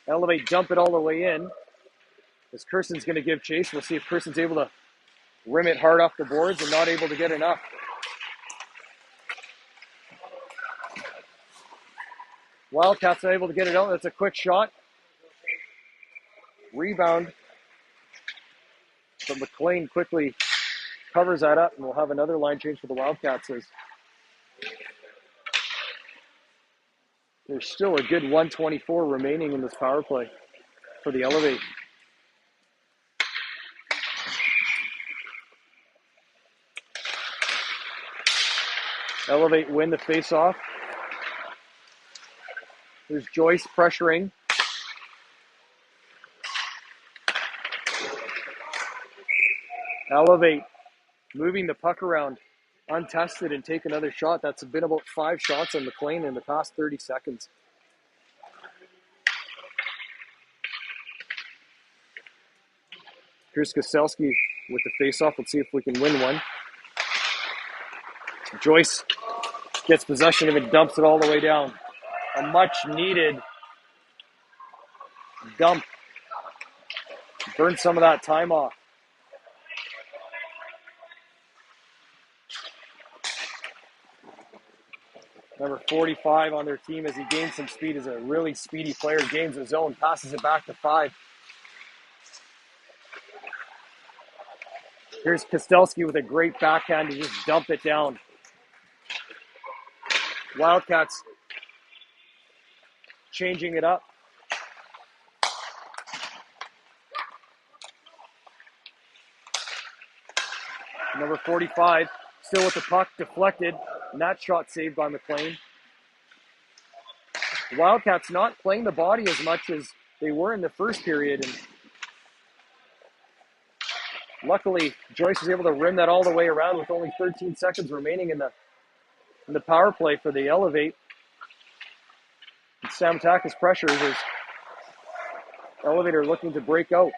Elevate dump it all the way in. As Kerson's going to give chase, we'll see if Kerson's able to rim it hard off the boards and not able to get enough. Wildcats are able to get it out. That's a quick shot. Rebound. But McLean quickly covers that up, and we'll have another line change for the Wildcats. There's still a good 124 remaining in this power play for the Elevate. Elevate win the face-off. There's Joyce pressuring. Elevate moving the puck around untested and take another shot. That's been about 5 shots on McLean in the past 30 seconds. Here's Koselski with the face-off. Let's see if we can win one. Joyce gets possession of it, dumps it all the way down. A much-needed dump. Burn some of that time off. Number 45 on their team as he gains some speed, is a really speedy player, gains his zone, passes it back to 5. Here's Kostelski with a great backhand to just dump it down. Wildcats changing it up. Number 45 still with the puck, deflected, and that shot saved by McLean. The Wildcats not playing the body as much as they were in the first period, and luckily Joyce was able to rim that all the way around with only 13 seconds remaining in the power play for the Elevate. And Samtakis pressures as Elevator looking to break out.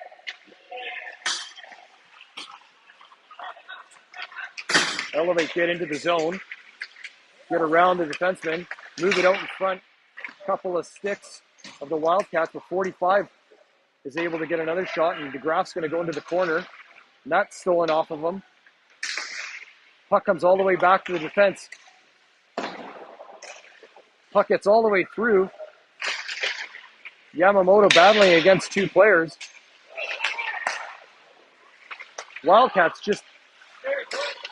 Elevate get into the zone, get around the defenseman, move it out in front. Couple of sticks of the Wildcats, but 45 is able to get another shot, and DeGraff's going to go into the corner. And that's stolen off of him. Puck comes all the way back to the defense. Puck gets all the way through. Yamamoto battling against 2 players. Wildcats just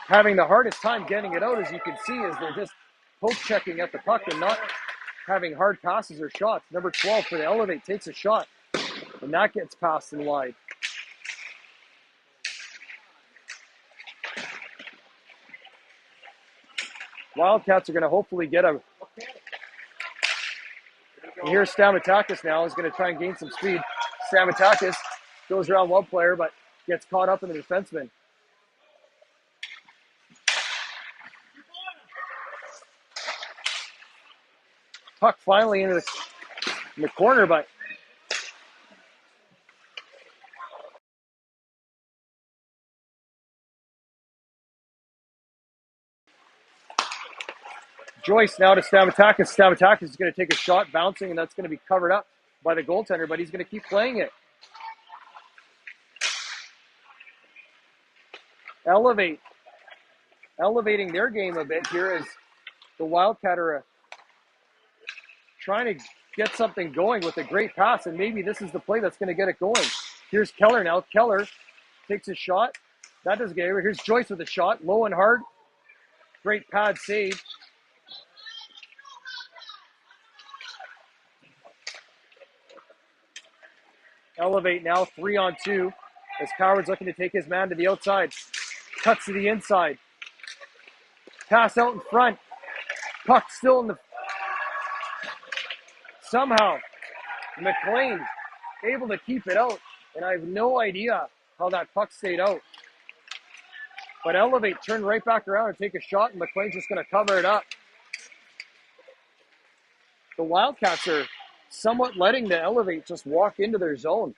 having the hardest time getting it out, as you can see, as they're just poke checking at the puck and not having hard passes or shots. Number 12 for the Elevate takes a shot, and that gets passed and wide. Wildcats are going to hopefully get a And here's Stamatakis now. He's going to try and gain some speed. Stamatakis goes around one player, but gets caught up in the defenseman. Puck finally in the corner, but Joyce now to Stamatakis. Stamatakis is going to take a shot, bouncing, and that's going to be covered up by the goaltender, but he's going to keep playing it. Elevating their game a bit here as the Wildcat are trying to get something going with a great pass, and maybe this is the play that's going to get it going. Here's Keller now. Keller takes a shot. That doesn't get anywhere. Here's Joyce with a shot, low and hard. Great pad save. Elevate now, 3-on-2, as Coward's looking to take his man to the outside. Cuts to the inside. Pass out in front. Puck still in the... Somehow, McLean able to keep it out, and I have no idea how that puck stayed out. But Elevate turned right back around and take a shot, and McLean's just going to cover it up. The Wildcats are somewhat letting the Elevate just walk into their zone.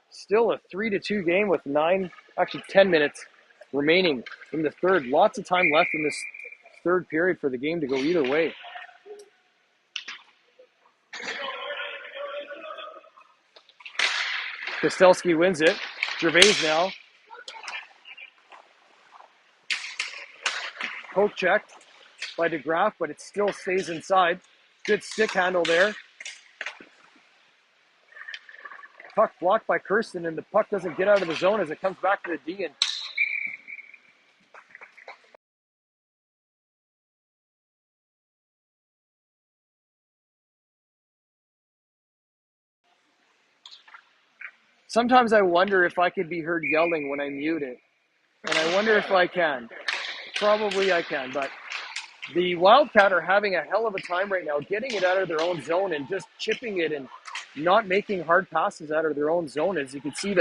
Still a 3-2 game with 10 minutes remaining in the third. Lots of time left in this third period for the game to go either way. Kostelski wins it. Gervais now. Poke check by DeGraff, but it still stays inside. Good stick handle there. Puck blocked by Kirsten, and the puck doesn't get out of the zone as it comes back to the D. And sometimes I wonder if I could be heard yelling when I mute it. And I wonder if I can. Probably I can, but the Wildcat are having a hell of a time right now getting it out of their own zone and just chipping it and not making hard passes out of their own zone. As you can see,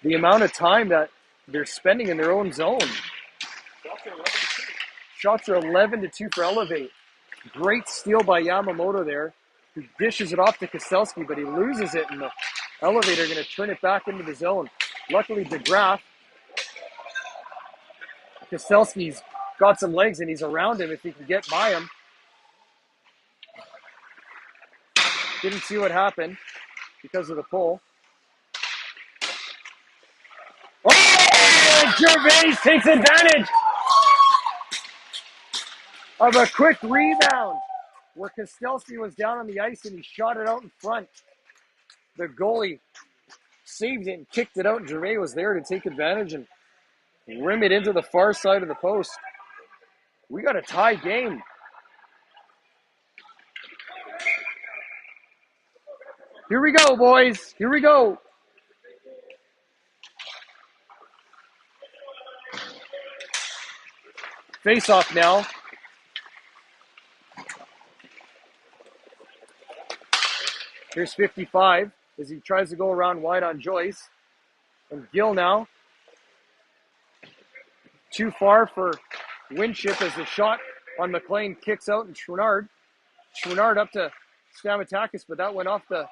the amount of time that they're spending in their own zone. Shots are 11-2 for Elevate. Great steal by Yamamoto there, who dishes it off to Kostelski, but he loses it, and the Elevate are going to turn it back into the zone. Luckily, DeGraff, Kostelski's got some legs, and he's around him if he can get by him. Didn't see what happened because of the pull. Oh, Gervais takes advantage of a quick rebound where Kostelski was down on the ice and he shot it out in front. The goalie saved it and kicked it out, and Gervais was there to take advantage and rim it into the far side of the post. We got a tie game. Here we go, boys. Here we go. Face off now. Here's 55 as he tries to go around wide on Joyce. And Gill now. Too far for Winship as the shot on McLean kicks out, and Chouinard up to Stamatakis, but that went off the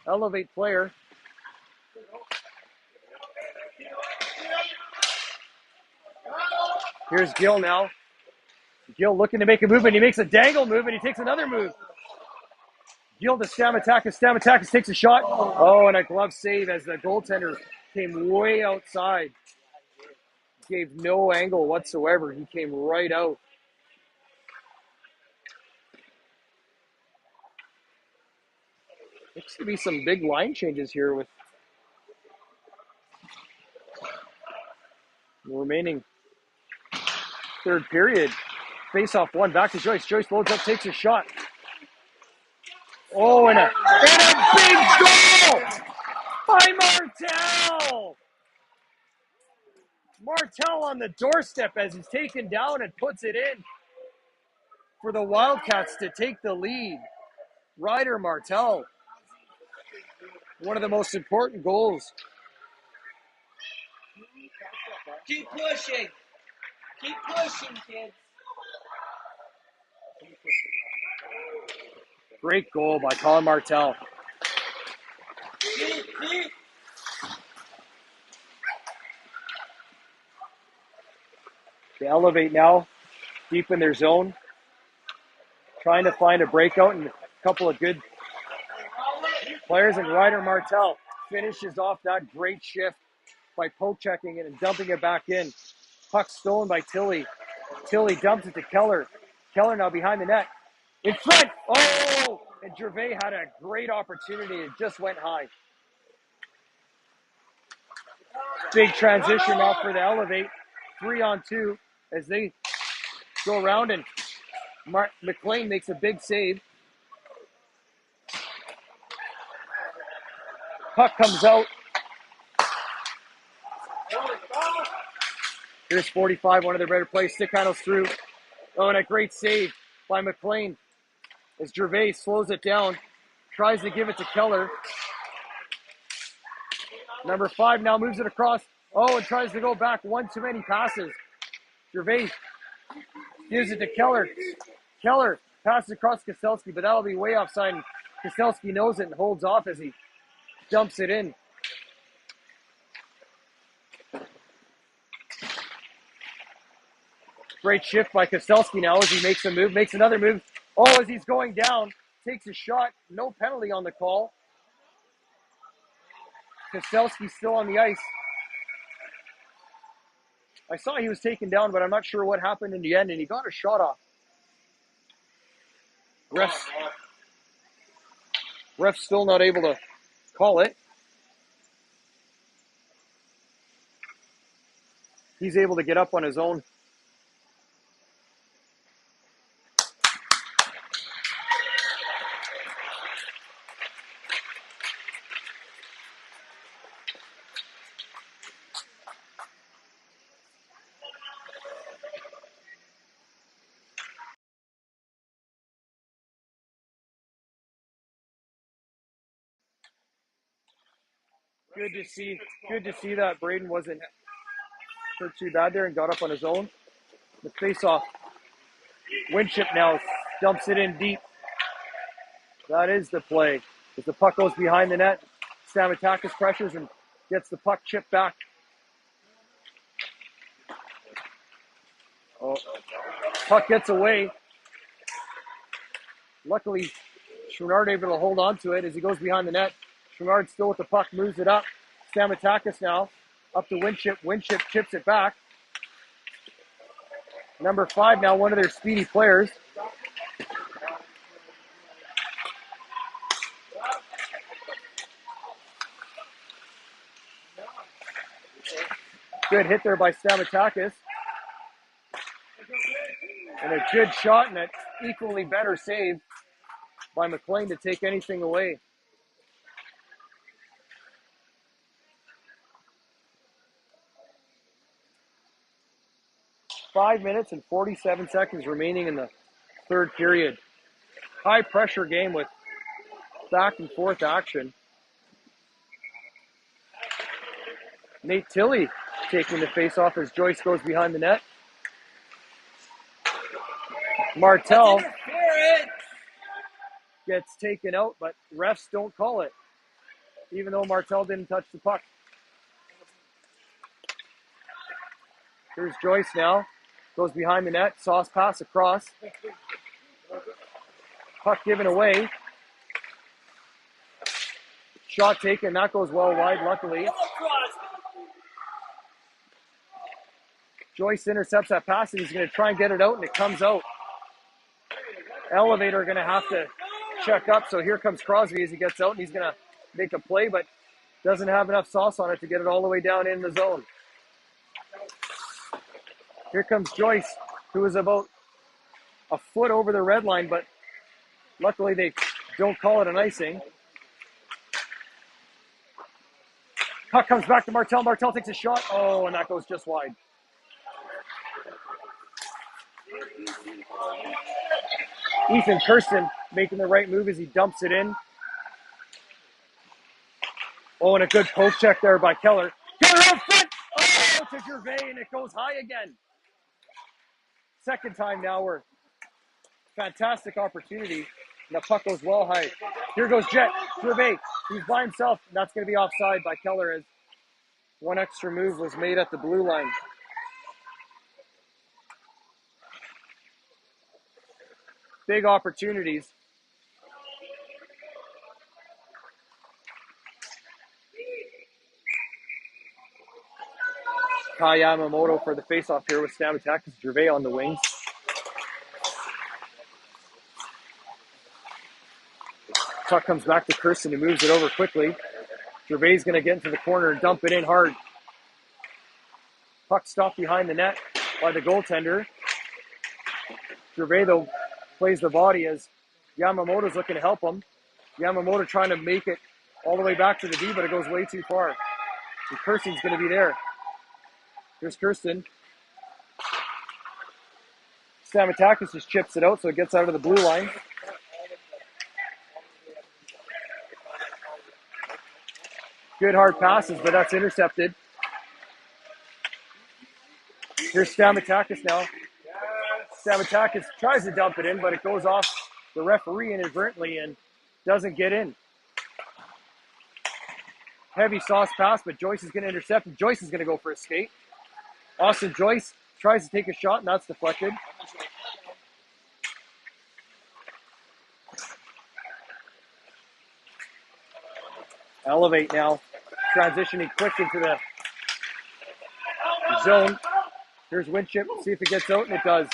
Elevate player. Here's Gill now. Gill looking to make a move, and he makes a dangle move, and he takes another move. Gill to Stamatakis. Stamatakis takes a shot. Oh, and a glove save as the goaltender came way outside. Gave no angle whatsoever. He came right out. Looks to be some big line changes here with the remaining third period. Face off one, back to Joyce. Joyce loads up, takes a shot. Oh, and a big goal by Martel! Martell on the doorstep as he's taken down and puts it in for the Wildcats to take the lead. Ryder Martell, one of the most important goals. Keep pushing. Keep pushing, kids. Great goal by Colin Martell. They elevate now, deep in their zone, trying to find a breakout and a couple of good players. And Ryder Martell finishes off that great shift by poke checking it and dumping it back in. Puck stolen by Tilly. Tilly dumps it to Keller. Keller now behind the net. In front! Oh! And Gervais had a great opportunity. It just went high. Big transition now for the Elevate. 3-on-2 as they go around, and McLean makes a big save. Puck comes out. Here's 45, one of their better plays. Stick handles through. Oh, and a great save by McLean as Gervais slows it down. Tries to give it to Keller. Number 5 now moves it across. Oh, and tries to go back. One too many passes. Gervais gives it to Keller. Keller passes across Koselski, but that'll be way offside. Koselski knows it and holds off as he dumps it in. Great shift by Koselski now as he makes a move, makes another move. Oh, as he's going down, takes a shot. No penalty on the call. Koselski still on the ice. I saw he was taken down, but I'm not sure what happened in the end, and he got a shot off. Ref's still not able to call it. He's able to get up on his own. Good to see that Braden wasn't hurt too bad there and got up on his own. The face-off. Winship now dumps it in deep. That is the play. As the puck goes behind the net, Stamatakis pressures and gets the puck chipped back. Oh, puck gets away. Luckily, Chouinard able to hold on to it as he goes behind the net. Chouinard still with the puck, moves it up. Stamatakis now up to Winship. Winship chips it back. Number 5 now, one of their speedy players. Good hit there by Stamatakis. And a good shot and an equally better save by McLean to take anything away. Five minutes and 47 seconds remaining in the third period. High pressure game with back and forth action. Nate Tilley taking the face off as Joyce goes behind the net. Martell gets taken out, but refs don't call it, even though Martell didn't touch the puck. Here's Joyce now. Goes behind the net. Sauce pass across. Puck given away. Shot taken. That goes well wide, luckily. Joyce intercepts that pass, and he's going to try and get it out, and it comes out. Elevator going to have to check up, so here comes Crosby as he gets out, and he's going to make a play, but doesn't have enough sauce on it to get it all the way down in the zone. Here comes Joyce, who is about a foot over the red line, but luckily they don't call it an icing. Puck comes back to Martel. Martel takes a shot. Oh, and that goes just wide. Ethan Kirsten making the right move as he dumps it in. Oh, and a good poke check there by Keller. Keller out front! Oh, to Gervais, and it goes high again. Second time now we're fantastic opportunity. And the puck goes well high. Here goes Jet. Gervais. He's by himself. And that's going to be offside by Keller as one extra move was made at the blue line. Big opportunities. Kai Yamamoto for the faceoff here with Stamatakis. Gervais on the wings. Puck comes back to Kirsten, who moves it over quickly. Gervais going to get into the corner and dump it in hard. Puck stopped behind the net by the goaltender. Gervais, though, plays the body as Yamamoto's looking to help him. Yamamoto trying to make it all the way back to the D, but it goes way too far. And Kirsten's going to be there. Here's Kirsten. Stamatakis just chips it out, so it gets out of the blue line. Good hard passes, but that's intercepted. Here's Stamatakis now. Stamatakis tries to dump it in, but it goes off the referee inadvertently and doesn't get in. Heavy sauce pass, but Joyce is going to intercept, and Joyce is going to go for a skate. Austin Joyce tries to take a shot, and that's deflected. Elevate now, transitioning quick into the zone. Here's Winship, see if it gets out, and it does.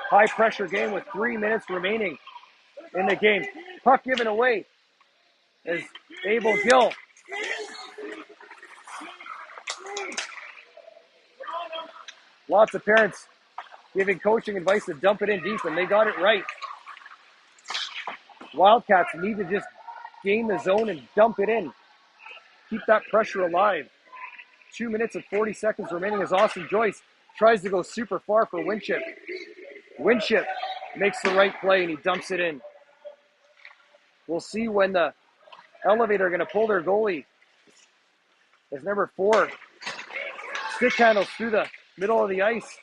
High pressure game with 3 minutes remaining in the game. Puck given away is Abel Gill. Lots of parents giving coaching advice to dump it in deep, and they got it right. Wildcats need to just gain the zone and dump it in. Keep that pressure alive. 2 minutes and 40 seconds remaining as Austin Joyce tries to go super far for Winship. Winship makes the right play and he dumps it in. We'll see when the Elevator are going to pull their goalie. As number 4 stick handles through the middle of the ice.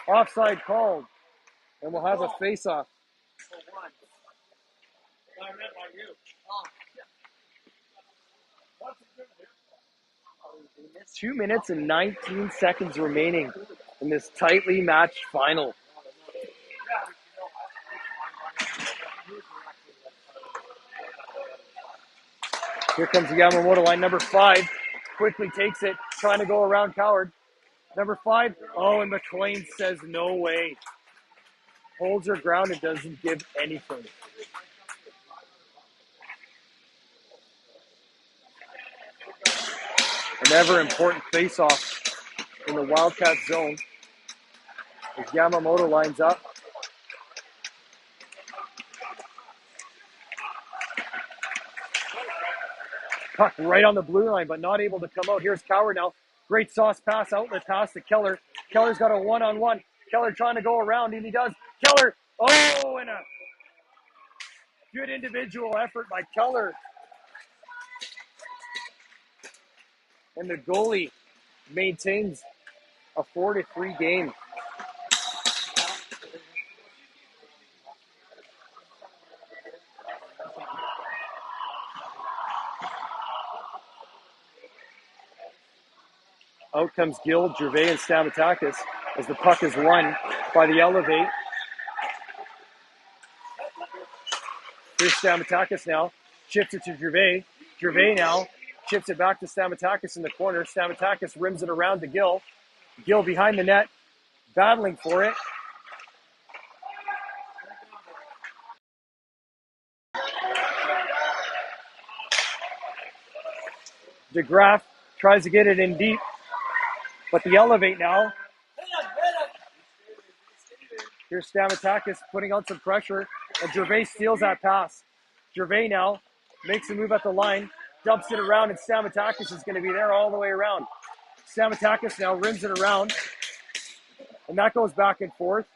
Offside called. And we'll have a face-off. 2 minutes and 19 seconds remaining in this tightly matched final. Here comes the Yamamoto line. Number 5 quickly takes it, trying to go around Coward. Number 5, oh, and McLean says no way. Holds her ground and doesn't give anything. An ever important face-off in the Wildcat zone as Yamamoto lines up. Puck right on the blue line, but not able to come out. Here's Coward now. Great sauce pass, outlet pass to Keller. Keller's got a one-on-one. Keller trying to go around, and he does. Keller, oh, and a good individual effort by Keller. And the goalie maintains a 4-3 game. Out comes Gill, Gervais, and Stamatakis as the puck is won by the Elevate. Here's Stamatakis now. Chips it to Gervais. Gervais now chips it back to Stamatakis in the corner. Stamatakis rims it around to Gill. Gill behind the net, battling for it. DeGraff tries to get it in deep, but the Elevate now. Here's Stamatakis putting on some pressure, and Gervais steals that pass. Gervais now makes a move at the line. dumps it around, and Stamatakis is going to be there all the way around. Stamatakis now rims it around, and that goes back and forth.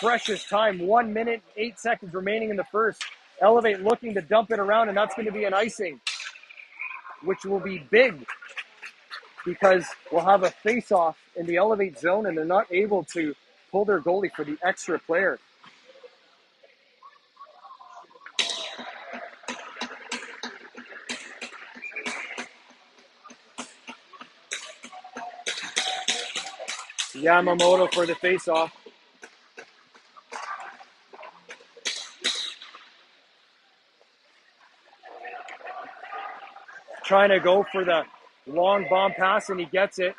Precious time, 1 minute, 8 seconds remaining in the first. Elevate looking to dump it around, and that's going to be an icing, which will be big because we'll have a face-off in the Elevate zone, and they're not able to pull their goalie for the extra player. Yamamoto for the face-off. Trying to go for the long bomb pass, and he gets it.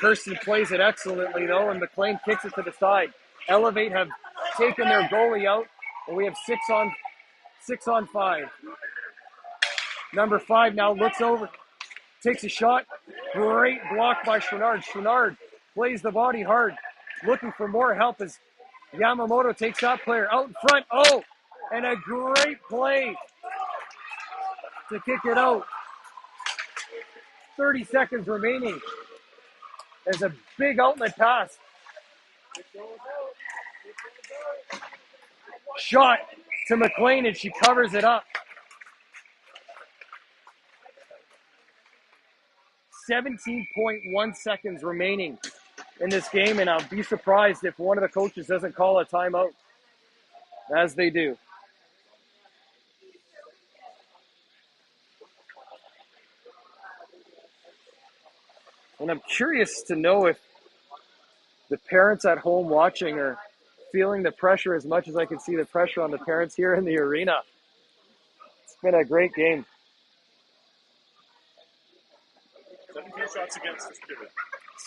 Kirsten plays it excellently, though, and McLean kicks it to the side. Elevate have taken their goalie out, and we have 6-on-5. Number 5 now looks over, takes a shot. Great block by Chouinard. Chouinard plays the body hard, looking for more help as Yamamoto takes that player out in front. Oh, and a great play to kick it out. 30 seconds remaining. There's a big outlet pass. Shot to McLean, and she covers it up. 17.1 seconds remaining in this game, and I'll be surprised if one of the coaches doesn't call a timeout, as they do. And I'm curious to know if the parents at home watching are feeling the pressure as much as I can see the pressure on the parents here in the arena. It's been a great game. 17 shots against this period.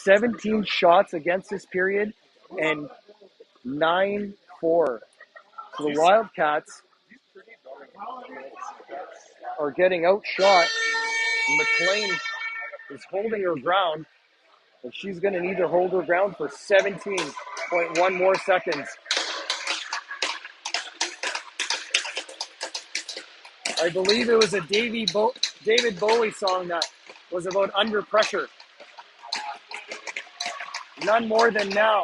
17 shots against this period and 9-4. So the Wildcats are getting outshot. McLean is holding her ground, and she's going to need to hold her ground for 17.1 more seconds. I believe it was a David Bowie song that was about under pressure. None more than now.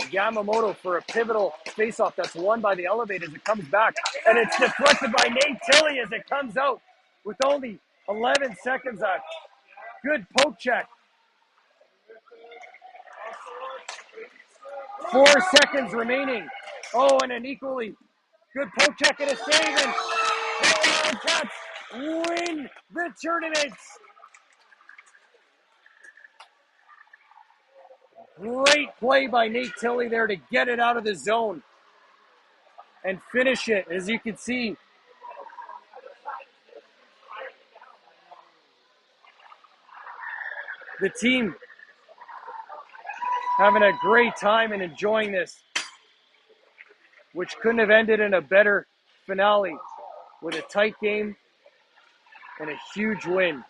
Yamamoto for a pivotal faceoff that's won by the Elevate as it comes back. And it's deflected by Nate Tilley as it comes out with only 11 seconds left. Good poke check. 4 seconds remaining. Oh, and an equally good poke check and a save. And the Wildcats win the tournament. Great play by Nate Tilley there to get it out of the zone and finish it. As you can see, the team having a great time and enjoying this, which couldn't have ended in a better finale with a tight game and a huge win.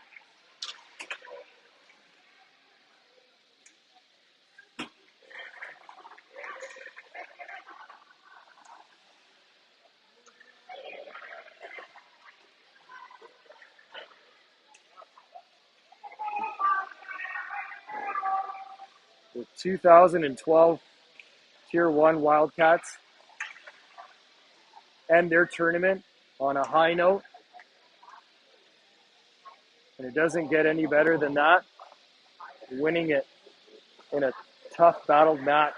The 2012 Tier 1 Wildcats end their tournament on a high note. And it doesn't get any better than that, winning it in a tough battled match.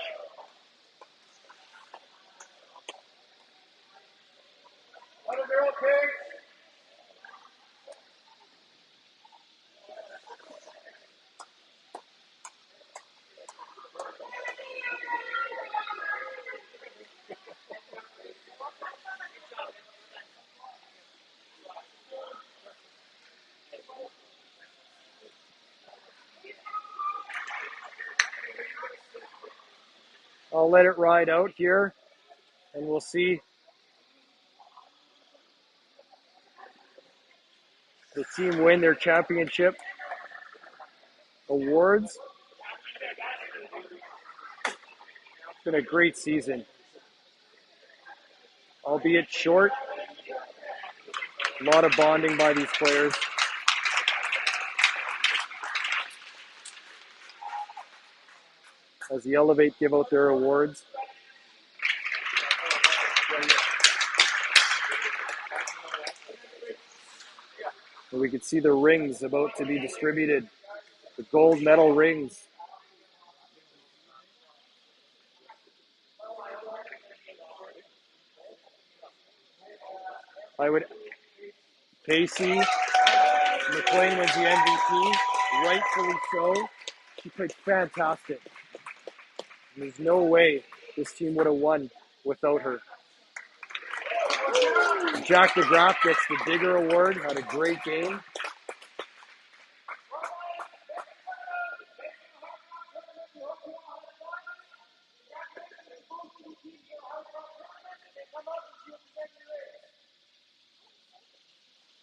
I'll let it ride out here, and we'll see the team win their championship awards. It's been a great season, albeit short. A lot of bonding by these players. As the Elevate give out their awards. And we can see the rings about to be distributed. The gold medal rings. Pacey McLean wins the MVP, rightfully so. She played fantastic. There's no way this team would have won without her. Jack DeGraff gets the Digger Award, had a great game.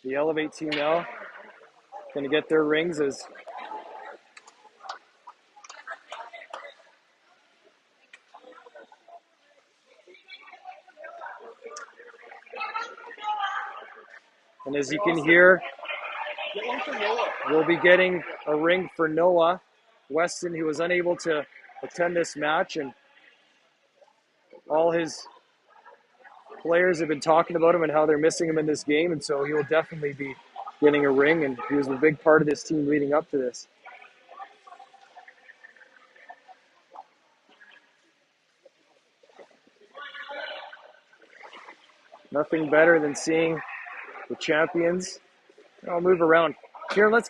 The Elevate team now going to get their rings as and as you can hear, we'll be getting a ring for Noah Weston, who was unable to attend this match, and all his players have been talking about him and how they're missing him in this game, and so he will definitely be getting a ring, and he was a big part of this team leading up to this. Nothing better than seeing the champions. I'll move around. Here, let's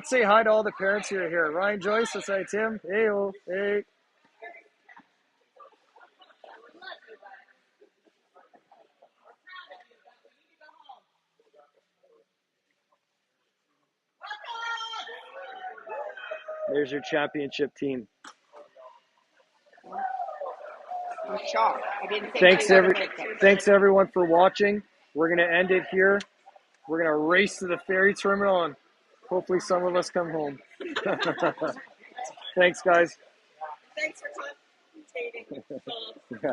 say hi to all the parents here. Ryan Joyce, let's say Tim. Hey-o, hey. There's your championship team. I'm shocked. I didn't think Thanks everyone for watching. We're gonna end it here. We're gonna race to the ferry terminal and hopefully some of us come home. Thanks, guys. Thanks for commentating. Yeah.